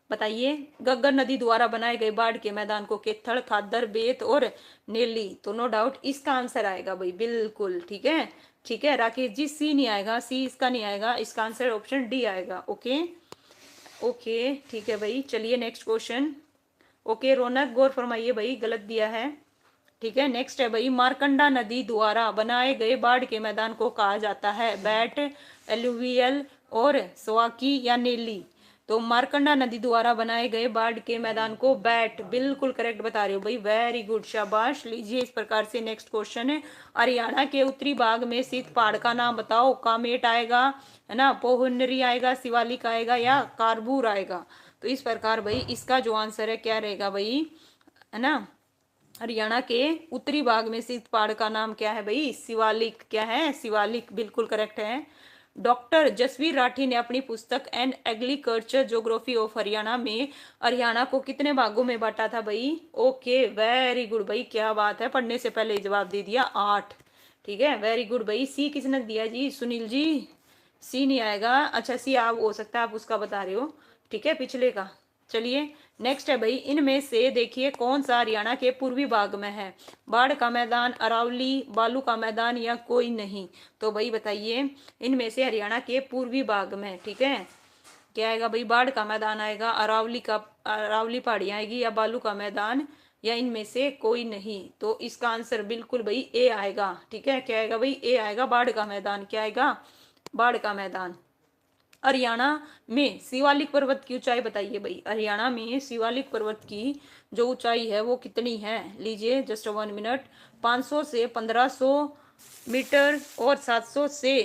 बताइए, गग्गर नदी द्वारा बनाए गए बाढ़ के मैदान को केथड़, खादर, बेत और नेली। तो नो डाउट इसका आंसर आएगा भाई, बिल्कुल ठीक है। ठीक है राकेश जी, सी नहीं आएगा, सी इसका नहीं आएगा, इसका आंसर ऑप्शन डी आएगा। ओके ओके ठीक है भाई, चलिए नेक्स्ट क्वेश्चन। ओके रौनक, गौर फरमाइए भाई, गलत दिया है। ठीक है, नेक्स्ट है भाई, मारकंडा नदी द्वारा बनाए गए बाढ़ के मैदान को कहा जाता है बैट, एलुवियल और स्वाकी या नेली। तो मारकंडा नदी द्वारा बनाए गए बाढ़ के मैदान को बैट, बिल्कुल करेक्ट बता रहे हो भाई, वेरी गुड, शाबाश। लीजिए इस प्रकार से नेक्स्ट क्वेश्चन है, हरियाणा के उत्तरी भाग में स्थित पहाड़ का नाम बताओ। कामेट आएगा, है ना, पोहुनरी आएगा, शिवालिक आएगा या कारबूर आएगा। तो इस प्रकार भाई इसका जो आंसर है क्या रहेगा भाई, है ना, हरियाणा के उत्तरी भाग में स्थित पहाड़ का नाम क्या है भाई, शिवालिक। क्या है, शिवालिक, बिल्कुल करेक्ट है। डॉक्टर जसवीर राठी ने अपनी पुस्तक an agriculture geography of Haryana में हरियाणा को कितने भागों में बांटा था भाई। ओके वेरी गुड भाई, क्या बात है, पढ़ने से पहले जवाब दे दिया, 8। ठीक है, वेरी गुड भाई। सी किसने दिया जी, सुनील जी, सी नहीं आएगा। अच्छा सी आप हो सकता है आप उसका बता रहे हो, ठीक है, पिछले का। चलिए नेक्स्ट है भाई, इनमें से देखिए कौन सा हरियाणा के पूर्वी भाग में है, बाढ़ का मैदान, अरावली, बालू का मैदान या कोई नहीं। तो भाई बताइए, इनमें से हरियाणा के पूर्वी भाग में, ठीक है, क्या आएगा भाई, बाढ़ का मैदान आएगा, अरावली पहाड़ियाँ आएगी या बालू का मैदान या इनमें से कोई नहीं। तो इसका आंसर बिल्कुल भाई ए आएगा। ठीक है, क्या आएगा भाई, ए आएगा, बाढ़ का मैदान। क्या आएगा, बाढ़ का मैदान। हरियाणा में शिवालिक पर्वत की ऊंचाई बताइए भाई, हरियाणा में शिवालिक पर्वत की जो ऊंचाई है वो कितनी है। लीजिए जस्ट 1 मिनट, 500 से 1500 मीटर और 700 से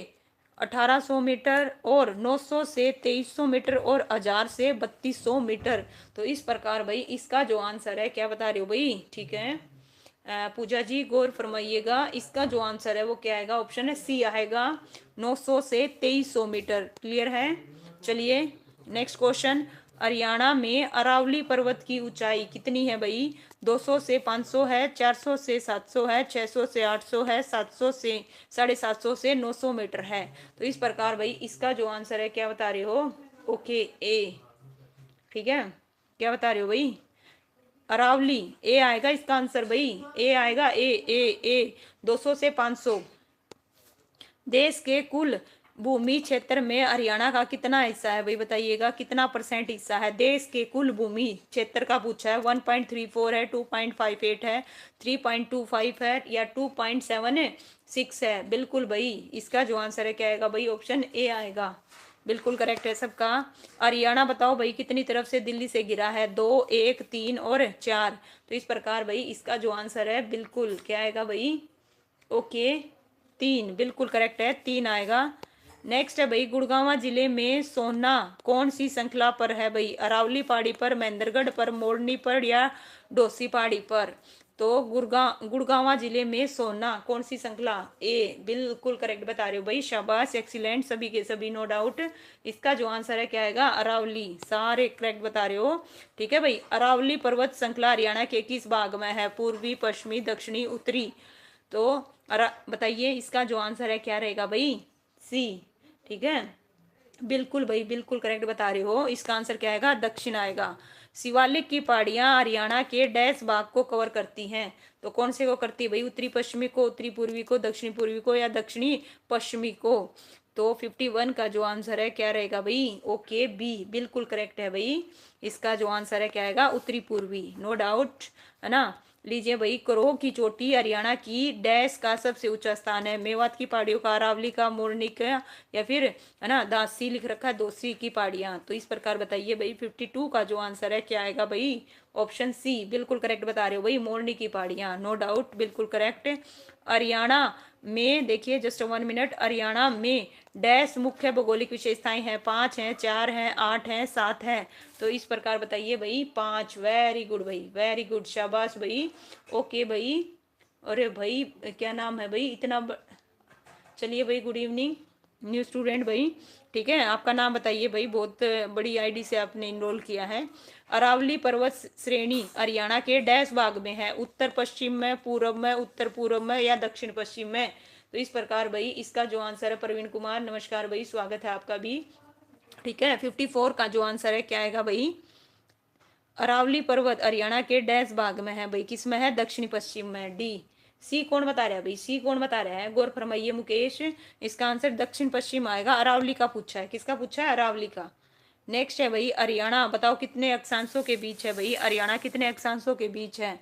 1800 मीटर और 900 से 2300 मीटर और 1000 से 3200 मीटर। तो इस प्रकार भाई इसका जो आंसर है, क्या बता रहे हो भाई। ठीक है पूजा जी, गौर फरमाइएगा, इसका जो आंसर है वो क्या आएगा, ऑप्शन है सी आएगा, 900 से 2300 मीटर। क्लियर है। चलिए नेक्स्ट क्वेश्चन, हरियाणा में अरावली पर्वत की ऊंचाई कितनी है भाई? 200 से 500 है, 400 से 700 है, 600 से 800 है, 700 से 750 से 900 मीटर है। तो इस प्रकार भाई इसका जो आंसर है क्या बता रहे हो? ओके, ए। ठीक है, क्या बता रहे हो भाई? अरावली, ए आएगा इसका आंसर भाई, ए आएगा, ए 200 से 500। देश के कुल भूमि क्षेत्र में हरियाणा का कितना हिस्सा है भाई? बताइएगा कितना परसेंट हिस्सा है देश के कुल भूमि क्षेत्र का पूछा है। 1.34 है, 2.58 है, 3.25 है या 2.76 है? बिल्कुल भाई इसका जो आंसर है क्या आएगा भाई? ऑप्शन ए आएगा, बिल्कुल करेक्ट है सबका। हरियाणा बताओ भाई कितनी तरफ से दिल्ली से गिरा है? 2, 1, 3 और 4। तो इस प्रकार भाई इसका जो आंसर है बिल्कुल क्या आएगा भाई? ओके, 3 बिल्कुल करेक्ट है, 3 आएगा। नेक्स्ट है भाई, गुड़गांव जिले में सोना कौन सी श्रृंखला पर है भाई? अरावली पहाड़ी पर, महेंद्रगढ़ पर, मोरनी पर या डोसी पहाड़ी पर? तो गुड़गांव जिले में सोना कौन सी श्रृंखला? ए बिल्कुल करेक्ट बता रहे हो भाई, शाबाश, एक्सीलेंट, सभी के सभी, नो डाउट। इसका जो आंसर है क्या आएगा? अरावली, सारे करेक्ट बता रहे हो। ठीक है भाई, अरावली पर्वत श्रृंखला हरियाणा के किस भाग में है? पूर्वी, पश्चिमी, दक्षिणी, उत्तरी? तो बताइए इसका जो आंसर है क्या रहेगा भाई? सी। ठीक है, बिल्कुल भाई बिल्कुल करेक्ट बता रहे हो। इसका आंसर क्या आएगा? दक्षिण आएगा। शिवालिक की पहाड़ियां हरियाणा के डैश भाग को कवर करती हैं? तो कौन से को करती है भाई? उत्तरी पश्चिमी को, उत्तरी पूर्वी को, दक्षिणी पूर्वी को या दक्षिणी पश्चिमी को? तो 51 का जो आंसर है क्या रहेगा भाई? ओके, बी बिल्कुल करेक्ट है भाई। इसका जो आंसर है क्या आएगा? उत्तरी पूर्वी, नो डाउट, है ना। लीजिए भाई, करोह की चोटी हरियाणा की डैश का सबसे ऊंचा स्थान है? मेवात की पहाड़ियों का, अरावली का, मोरनी का या फिर, है ना, दासी लिख रखा है, दोसी की पहाड़ियां? तो इस प्रकार बताइए भाई 52 का जो आंसर है क्या आएगा भाई? ऑप्शन सी बिल्कुल करेक्ट बता रहे हो भाई, मोरनी की पहाड़ियां, नो डाउट, बिल्कुल करेक्ट। हरियाणा में देखिए, जस्ट 1 मिनट, हरियाणा में डैश मुख्य भौगोलिक विशेषताएं हैं? 5 हैं, 4 हैं, 8 हैं, 7 हैं? तो इस प्रकार बताइए भाई 5। वेरी गुड भाई, वेरी गुड, शाबाश भाई। ओके भाई, अरे भाई क्या नाम है भाई इतना चलिए भाई, गुड इवनिंग न्यू स्टूडेंट भाई। ठीक है, आपका नाम बताइए भाई, बहुत बड़ी आईडी से आपने इनरोल किया है। अरावली पर्वत श्रेणी हरियाणा के डैश भाग में है? उत्तर पश्चिम में, पूर्व में, उत्तर पूर्व में या दक्षिण पश्चिम में? तो इस प्रकार भाई इसका जो आंसर है, प्रवीण कुमार नमस्कार भाई, स्वागत है आपका भी। ठीक है, 54 का जो आंसर है क्या आएगा भाई? अरावली पर्वत हरियाणा के डैश भाग में है भाई? किस में है? दक्षिण पश्चिम में, डी। सी कौन बता रहा है भाई? सी कौन बता रहा है? गौर फरमाइए मुकेश, इसका आंसर दक्षिण पश्चिम आएगा। अरावली का पूछा है, किसका पूछा है? अरावली का। नेक्स्ट है भाई, हरियाणा बताओ कितने अक्षांशों के बीच है भाई? हरियाणा कितने अक्षांशों के बीच है?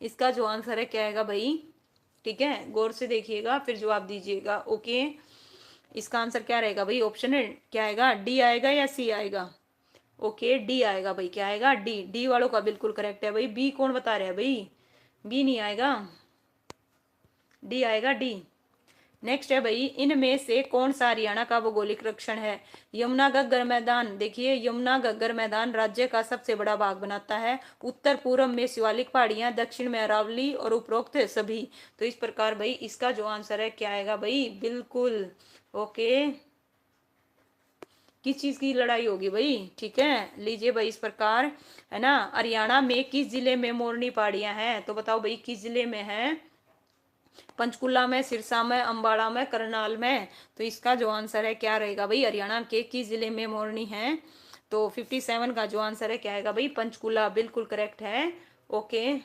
इसका जो आंसर है क्या आएगा भाई? ठीक है, गौर से देखिएगा फिर जवाब दीजिएगा। ओके, इसका आंसर क्या रहेगा भाई? ऑप्शन है क्या आएगा? डी आएगा या सी आएगा? ओके, डी आएगा भाई, क्या आएगा? डी, डी वालों का बिल्कुल करेक्ट है भाई। बी कौन बता रहा है भाई? बी नहीं आएगा, डी आएगा, डी। नेक्स्ट है भाई, इनमें से कौन सा हरियाणा का भौगोलिक लक्षण है? यमुना घग्गर मैदान, देखिए यमुना घग्गर मैदान राज्य का सबसे बड़ा भाग बनाता है। उत्तर पूर्व में शिवालिक पहाड़ियां, दक्षिण में अरावली और उपरोक्त सभी। तो इस प्रकार भाई इसका जो आंसर है क्या आएगा भाई? बिल्कुल ओके, किस चीज की लड़ाई होगी भाई? ठीक है, लीजिए भाई इस प्रकार, है ना, हरियाणा में किस जिले में मोरनी पहाड़ियां हैं? तो बताओ भाई किस जिले में है? पंचकुला में, सिरसा में, अंबाला में, करनाल में? तो इसका जो आंसर है क्या रहेगा भाई? हरियाणा के किस जिले में मोरनी है? तो 57 का जो आंसर है क्या आएगा भाई? पंचकुला, बिल्कुल करेक्ट है। ओके,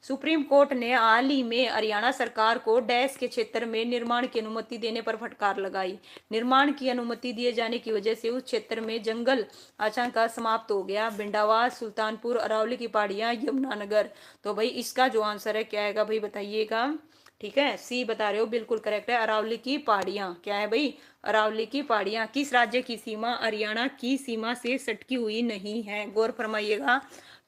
सुप्रीम कोर्ट ने हाल ही में हरियाणा सरकार को डैश के क्षेत्र में निर्माण की अनुमति देने पर फटकार लगाई। निर्माण की अनुमति दिए जाने की वजह से उस क्षेत्र में जंगल आचंका समाप्त हो गया। भिंडावास, सुल्तानपुर, अरावली की पहाड़ियां, यमुनानगर? तो भाई इसका जो आंसर है क्या आएगा भाई? बताइएगा। ठीक है, सी बता रहे हो, बिल्कुल करेक्ट है, अरावली की पहाड़ियां। क्या है भाई? अरावली की पहाड़ियां। किस राज्य की सीमा हरियाणा की सीमा से सटकी हुई नहीं है? गौर फरमाइएगा,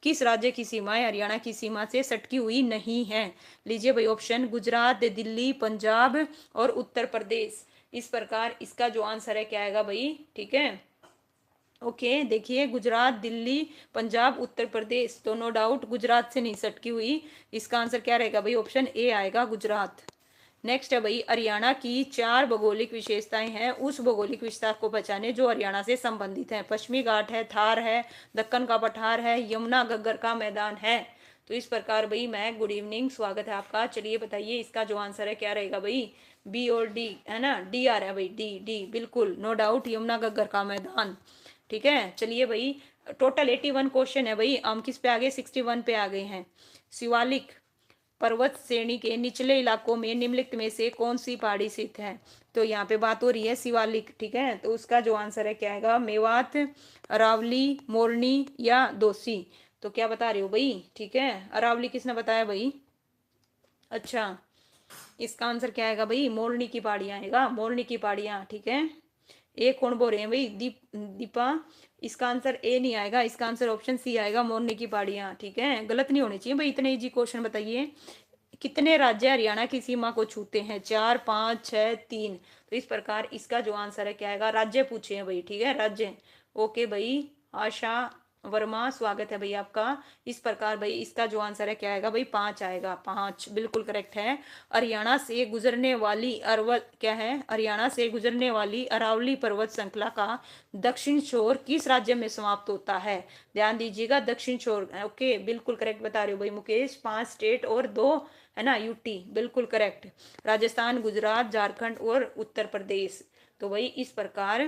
किस राज्य की सीमाएं हरियाणा की सीमा से सटकी हुई नहीं है? लीजिए भाई ऑप्शन, गुजरात, दिल्ली, पंजाब और उत्तर प्रदेश। इस प्रकार इसका जो आंसर है क्या आएगा भाई? ठीक है, ओके, देखिए गुजरात, दिल्ली, पंजाब, उत्तर प्रदेश, तो नो डाउट गुजरात से नहीं सटकी हुई। इसका आंसर क्या रहेगा भाई? ऑप्शन ए आएगा, गुजरात। नेक्स्ट है भाई, हरियाणा की 4 भौगोलिक विशेषताएं हैं, उस भौगोलिक विशेषता को पहचाने जो हरियाणा से संबंधित है। पश्चिमी घाट है, थार है, दक्कन का पठार है, यमुना घग्गर का मैदान है। तो इस प्रकार भाई मैं गुड इवनिंग, स्वागत है आपका। चलिए बताइए इसका जो आंसर है क्या रहेगा भाई, बी और डी है ना, डी आ रहा है भाई, डी डी बिल्कुल नो डाउट, यमुना घग्गर का मैदान। ठीक है, चलिए भाई टोटल 81 क्वेश्चन है भाई, हम किस पे आ गए, 61 पे आ गए हैं। शिवालिक पर्वत श्रेणी के निचले इलाकों में निम्नलिखित में से कौन सी पहाड़ी स्थित है। तो यहाँ पे बात हो रही है शिवालिक, ठीक है, तो उसका जो आंसर है क्या आएगा, मेवात, अरावली, मोरनी या दोसी। तो क्या बता रहे हो भाई, ठीक है, अरावली किसने बताया भाई, अच्छा इसका आंसर क्या आएगा भाई, मोरनी की पहाड़ियां आएगा, मोरनी की पहाड़ियां। ठीक है, ए कौन बोल रहे हैं भाई, दीपा, इसका आंसर ए नहीं आएगा, इसका आंसर ऑप्शन सी आएगा, मोरनी की पहाड़ियां। ठीक है, गलत नहीं होने चाहिए भाई, इतने इजी क्वेश्चन बताइए। कितने राज्य हरियाणा की सीमा को छूते हैं, 4, 5, 6, 3। तो इस प्रकार इसका जो आंसर है क्या आएगा, राज्य पूछे हैं भाई, ठीक है, राज्य। ओके भाई, आशा वर्मा स्वागत है भाई आपका। इस प्रकार भाई इसका जो आंसर है क्या आएगा भाई, 5 आएगा, 5 बिल्कुल करेक्ट है। हरियाणा से गुजरने वाली अरवल क्या है, हरियाणा से गुजरने वाली अरावली पर्वत श्रृंखला का दक्षिण छोर किस राज्य में समाप्त होता है। ध्यान दीजिएगा, दक्षिण छोर, ओके बिल्कुल करेक्ट बता रहे हो भाई मुकेश, 5 स्टेट और 2 है ना यूटी, बिल्कुल करेक्ट, राजस्थान, गुजरात, झारखंड और उत्तर प्रदेश। तो भाई इस प्रकार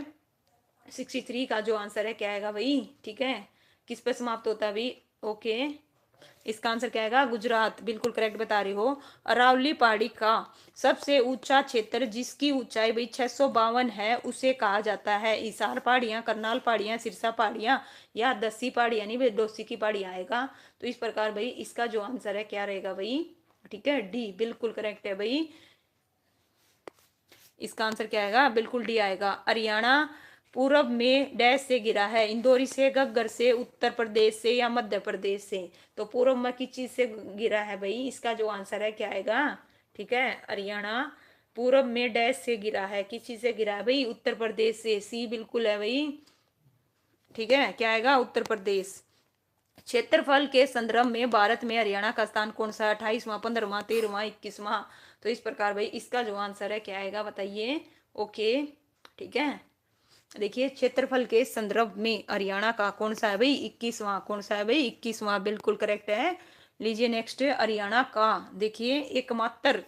63 का जो आंसर है क्या आएगा भाई, ठीक है, किस पे समाप्त होता है भाई, ओके इसका आंसर क्या आएगा, गुजरात, बिल्कुल करेक्ट बता रही हो। अरावली पहाड़ी का सबसे ऊंचा क्षेत्र जिसकी ऊंचाई भाई 652 है उसे कहा जाता है हिसार पहाड़ियां, करनाल पहाड़ियां, सिरसा पहाड़ियां या दसी पहाड़ियां, नहीं भाई डोसी की पहाड़ी आएगा। तो इस प्रकार भाई इसका जो आंसर है क्या रहेगा भाई, ठीक है, डी बिल्कुल करेक्ट है भाई, इसका आंसर क्या आएगा, बिल्कुल डी आएगा। हरियाणा पूरब में डैश से गिरा है, इंदौरी से, घग्गर से, उत्तर प्रदेश से या मध्य प्रदेश से। तो पूरब में किस चीज से गिरा है भाई, इसका जो आंसर है क्या आएगा, ठीक है, हरियाणा पूरब में डैश से गिरा है, किस चीज से गिरा है भाई, उत्तर प्रदेश से, सी बिल्कुल है भाई, ठीक है, क्या आएगा, उत्तर प्रदेश। क्षेत्रफल के संदर्भ में भारत में हरियाणा का स्थान कौन सा है, 28वां, 15वां, 13वां, 21वां। तो इस प्रकार भाई इसका जो आंसर है क्या आएगा बताइए, ओके ठीक है, देखिए क्षेत्रफल के संदर्भ में हरियाणा का कौन सा है भाई, 21वां, कौन सा है भाई, 21वां, बिल्कुल करेक्ट है। लीजिए नेक्स्ट, हरियाणा का देखिए एकमात्र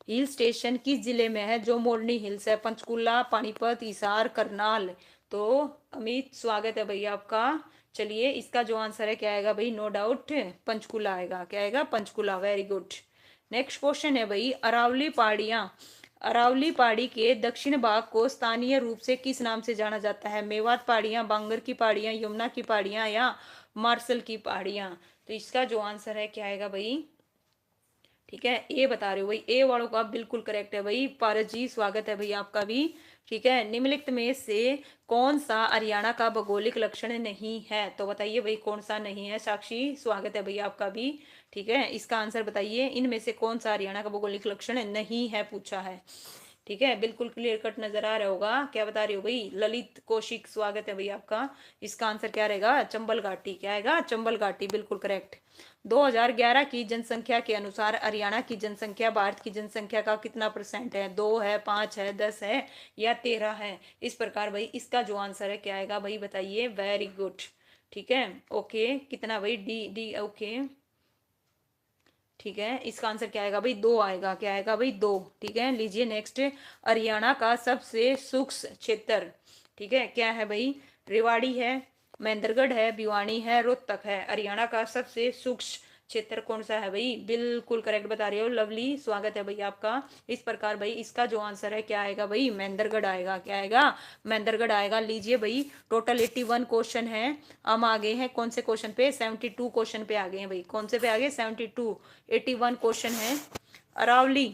हिल स्टेशन किस जिले में है, जो मोरनी हिल्स है, पंचकुला, पानीपत, हिसार, करनाल। तो अमित स्वागत है भैया आपका। चलिए इसका जो आंसर है क्या आएगा भाई, नो डाउट पंचकुला आएगा, क्या आएगा, Panchkula, very good. Next question है भाई, अरावली पहाड़ियां, अरावली पहाड़ी के दक्षिण भाग को स्थानीय रूप से किस नाम से जाना जाता है, मेवात पहाड़ियां, बांगर की पहाड़ियां, यमुना की पहाड़ियां या मार्शल की पहाड़ियां। तो इसका जो आंसर है क्या आएगा भाई, ठीक है, ए बता रहे हो भाई, ए वालों का बिल्कुल करेक्ट है भाई, पारस जी स्वागत है भाई आपका भी। ठीक है, निम्नलिखित में से कौन सा हरियाणा का भौगोलिक लक्षण नहीं है, तो बताइए भाई कौन सा नहीं है, साक्षी स्वागत है भाई आपका भी। ठीक है, इसका आंसर बताइए, इनमें से कौन सा हरियाणा का भौगोलिक लक्षण नहीं है पूछा है। ठीक है, बिल्कुल क्लियर कट नजर आ रहा होगा, क्या बता रही हो भाई, ललित कौशिक स्वागत है भाई आपका। इसका आंसर क्या रहेगा, चंबल घाटी, क्या आएगा, चंबल घाटी, बिल्कुल करेक्ट। 2011 की जनसंख्या के अनुसार हरियाणा की जनसंख्या भारत की जनसंख्या का कितना परसेंट है, 2 है, 5 है, 10 है या 13 है। इस प्रकार भाई इसका जो आंसर है क्या आएगा भाई बताइए, वेरी गुड। ठीक है, ओके कितना भाई, डी डी ओके, ठीक है, इसका आंसर क्या आएगा भाई, 2 आएगा, क्या आएगा भाई, 2। ठीक है, लीजिए नेक्स्ट, हरियाणा का सबसे सूक्ष्म क्षेत्र, ठीक है, क्या है भाई, रेवाड़ी है, महेंद्रगढ़ है, भिवानी है, रोहतक है। हरियाणा का सबसे सूक्ष्म क्षेत्र कौन सा है भाई, बिल्कुल करेक्ट बता रहे हो, लवली स्वागत है भाई आपका। इस प्रकार भाई इसका जो आंसर है क्या आएगा भाई, महेंद्रगढ़ आएगा, क्या आएगा, महेंद्रगढ़ आएगा। लीजिए भाई टोटल 81 क्वेश्चन है, हम आ गए हैं कौन से क्वेश्चन पे, 72 क्वेश्चन पे आ गए हैं भाई, कौन से पे आ गए, 72, 81 क्वेश्चन है। अरावली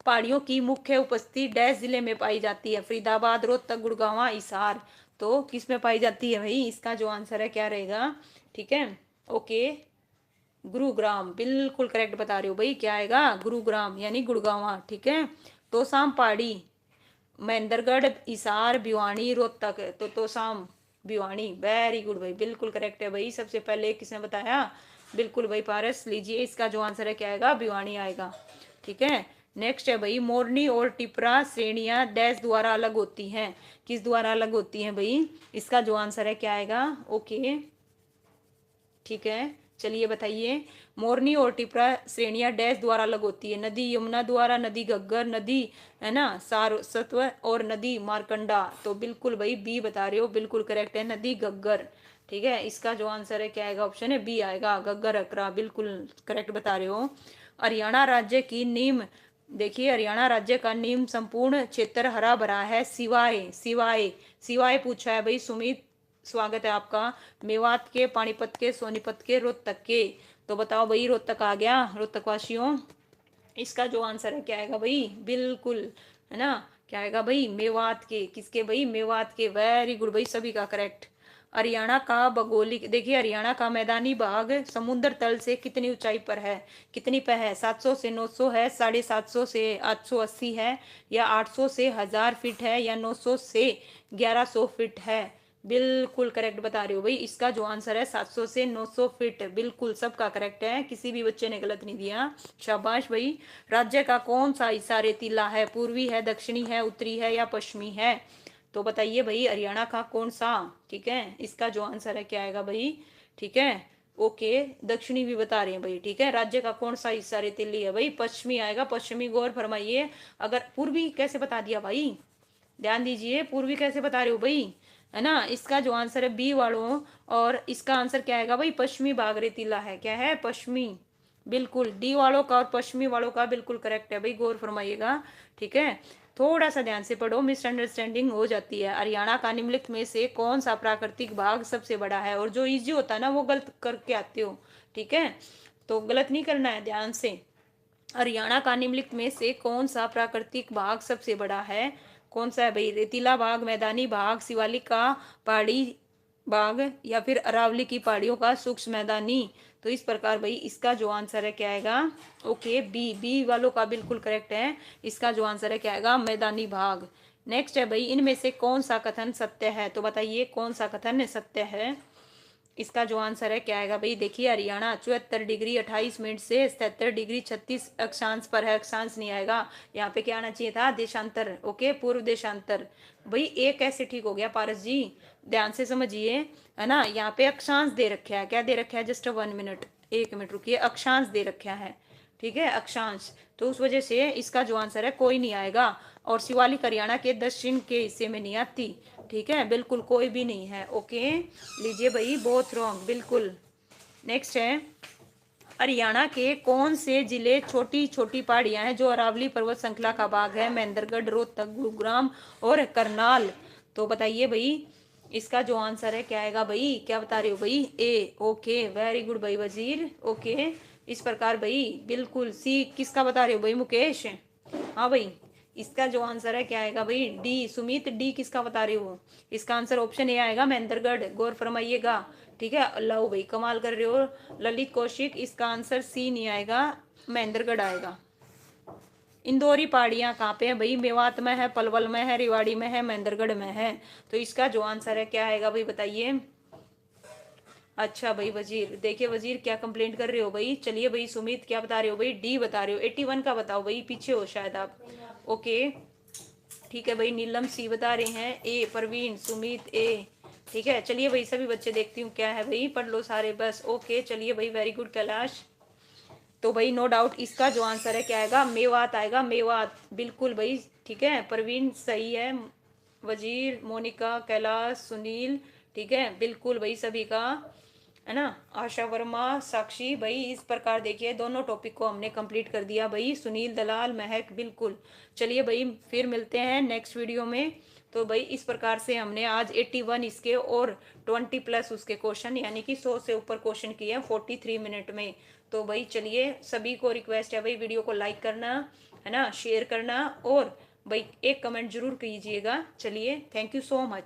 पहाड़ियों की मुख्य उपस्थिति डैश जिले में पाई जाती है, फरीदाबाद, रोहतक, गुड़गांव, हिसार। तो किस में पाई जाती है भाई, इसका जो आंसर है क्या रहेगा, ठीक है, ओके गुरुग्राम, बिल्कुल करेक्ट बता रहे हो भाई, क्या आएगा, गुरुग्राम यानी गुड़गांव। ठीक है, तोसाम पहाड़ी, महेंद्रगढ़, हिसार, भिवानी, रोहतक, तो तोसाम भिवानी, वेरी गुड भाई, बिल्कुल करेक्ट है भाई। सबसे पहले किसने बताया, बिल्कुल भाई पारस। लीजिए इसका जो आंसर है क्या आएगा, भिवानी आएगा। ठीक है, नेक्स्ट है भाई, मोरनी और टिपरा श्रेणियां डैश द्वारा अलग होती हैं, किस द्वारा अलग होती हैं भाई? इसका जो आंसर है क्या आएगा? ओके, ठीक है, चलिए बताइए। मोरनी और टिपरा श्रेणियां डैश द्वारा अलग होती है? नदी यमुना द्वारा, नदी घग्गर, नदी है ना सारस्वत, और नदी मारकंडा। तो बिल्कुल भाई बी बता रहे हो, बिल्कुल करेक्ट है, नदी घग्गर। ठीक है, इसका जो आंसर है क्या आएगा? ऑप्शन है बी आएगा, घग्गर अकरा, बिल्कुल करेक्ट बता रहे हो। हरियाणा राज्य की नीम, देखिए हरियाणा राज्य का नीम संपूर्ण क्षेत्र हरा भरा है, सिवाय सिवाय सिवाय पूछा है भाई सुमित, स्वागत है आपका। मेवात के, पानीपत के, सोनीपत के, रोहतक के। तो बताओ भाई, रोहतक आ गया रोहतक वासियों। इसका जो आंसर है क्या आएगा भाई? बिल्कुल, है ना, क्या आएगा भाई? मेवात के, किसके भाई? मेवात के, वेरी गुड भाई, सभी का करेक्ट। हरियाणा का भौगोलिक, देखिए हरियाणा का मैदानी भाग समुद्र तल से कितनी ऊंचाई पर है? कितनी पे है? 700 से 900 है, 750 से 880 है, या 800 से 1000 फीट है, या 900 से 1100 फीट है? बिल्कुल करेक्ट बता रहे हो भाई, इसका जो आंसर है 700 से 900 फीट, बिल्कुल सबका करेक्ट है, किसी भी बच्चे ने गलत नहीं दिया, शाबाश भाई। राज्य का कौन सा हिस्सा रेतीला है? पूर्वी है, दक्षिणी है, उत्तरी है, या पश्चिमी है? तो बताइए भाई, हरियाणा का कौन सा? ठीक है, इसका जो आंसर है क्या आएगा भाई? ठीक है, ओके, दक्षिणी भी बता रहे हैं भाई। ठीक है, राज्य का कौन सा हिस्सा रेतीली है भाई? पश्चिमी आएगा, पश्चिमी। गौर फरमाइए, अगर पूर्वी कैसे बता दिया भाई? ध्यान दीजिए, पूर्वी कैसे बता रहे हो भाई, है ना? इसका जो आंसर है बी वालों, और इसका आंसर क्या आएगा भाई? पश्चिमी भाग रेतीला है, क्या है? पश्चिमी, बिल्कुल डी वालों का और पश्चिमी वालों का बिल्कुल करेक्ट है भाई, गौर फरमाइएगा। ठीक है, थोड़ा सा ध्यान से पढ़ो, मिसअंडरस्टैंडिंग हो जाती है। हरियाणा का निम्नलिखित में से कौन सा प्राकृतिक भाग सबसे बड़ा है? और जो इजी होता है ना वो गलत करके आते हो, ठीक है, तो गलत नहीं करना है, ध्यान से। हरियाणा का निम्नलिखित में से कौन सा प्राकृतिक भाग सबसे बड़ा है? कौन सा है भाई? रेतीला भाग, मैदानी भाग, शिवालिक का पहाड़ी भाग, या फिर अरावली की पहाड़ियों का सूक्ष्म मैदानी? तो इस प्रकार भाई इसका जो आंसर है क्या आएगा? ओके, बी, बी वालों का बिल्कुल करेक्ट है, इसका जो आंसर है क्या आएगा? मैदानी भाग। नेक्स्ट है भाई, इनमें से कौन सा कथन सत्य है? तो बताइए कौन सा कथन सत्य है? इसका जो आंसर है क्या आएगा भाई? देखिए हरियाणा 74 डिग्री 28 मिनट से 77 डिग्री 36 अक्षांश पर है, अक्षांश नहीं आएगा, यहाँ पे क्या आना चाहिए था? देशांतर। ओके, पूर्व देशांतर। भाई एक कैसे ठीक हो गया पारस जी? ध्यान से समझिए, है ना, यहाँ पे अक्षांश दे रखा है, क्या दे रखा है? जस्ट 1 मिनट, 1 मिनट रुकिए, अक्षांश दे रखा है, ठीक है, अक्षांश। तो उस वजह से इसका जो आंसर है कोई नहीं आएगा, और शिवालिक हरियाणा के दक्षिण के हिस्से में नहीं आती, ठीक है, बिल्कुल कोई भी नहीं है। ओके, लीजिए भाई, बहुत रॉन्ग, बिल्कुल। नेक्स्ट है, हरियाणा के कौन से जिले छोटी छोटी पहाड़ियां हैं जो अरावली पर्वत श्रृंखला का भाग है? महेंद्रगढ़, रोहतक, गुरुग्राम और करनाल। तो बताइए भाई, इसका जो आंसर है क्या आएगा भाई? क्या बता रहे हो भाई? ए, ओके, वेरी गुड भाई वजीर। ओके, इस प्रकार भाई बिल्कुल सी, किसका बता रहे हो भाई? मुकेश। हाँ भाई, इसका जो आंसर है क्या आएगा भाई? डी, सुमित, डी किसका बता रहे हो? इसका आंसर ऑप्शन ए आएगा, महेंद्रगढ़, गौर फरमाइएगा। ठीक है, अल्लाह भाई कमाल कर रहे हो। ललित कौशिक, इसका आंसर सी नहीं आएगा, महेंद्रगढ़ आएगा। इंदौरी पहाड़ियाँ कहाँ पे है भाई? मेवात में है, पलवल में है, रेवाड़ी में है, महेंद्रगढ़ में है। तो इसका जो आंसर है क्या आएगा भाई? बताइए। अच्छा भाई वजीर, देखिए वजीर क्या कंप्लेंट कर रहे हो भाई? चलिए भाई, सुमित क्या बता रहे हो भाई? डी बता रहे हो, 81 का बताओ भाई, पीछे हो शायद आप। ओके, ठीक है भाई, नीलम सी बता रहे हैं, ए, परवीन, सुमित ए। ठीक है, चलिए भाई सभी बच्चे देखती हूँ क्या है भाई, पढ़ लो सारे बस। ओके, चलिए भाई, वेरी गुड कैलाश। तो भाई नो डाउट इसका जो आंसर है क्या आएगा? मेवात आएगा, मेवात, बिल्कुल भाई, ठीक है, परवीन सही है, वजीर, मोनिका, कैलाश, सुनील, ठीक है, बिल्कुल भाई सभी का, है ना, आशा वर्मा, साक्षी भाई। इस प्रकार देखिए दोनों टॉपिक को हमने कंप्लीट कर दिया भाई, सुनील, दलाल, महक, बिल्कुल। चलिए भाई फिर मिलते हैं नेक्स्ट वीडियो में। तो भाई इस प्रकार से हमने आज 81 इसके और 20 प्लस उसके क्वेश्चन, यानी कि 100 से ऊपर क्वेश्चन किए हैं 43 मिनट में। तो भाई चलिए, सभी को रिक्वेस्ट है भाई, वीडियो को लाइक करना, है ना, शेयर करना, और भाई एक कमेंट जरूर कीजिएगा। चलिए, थैंक यू सो मच।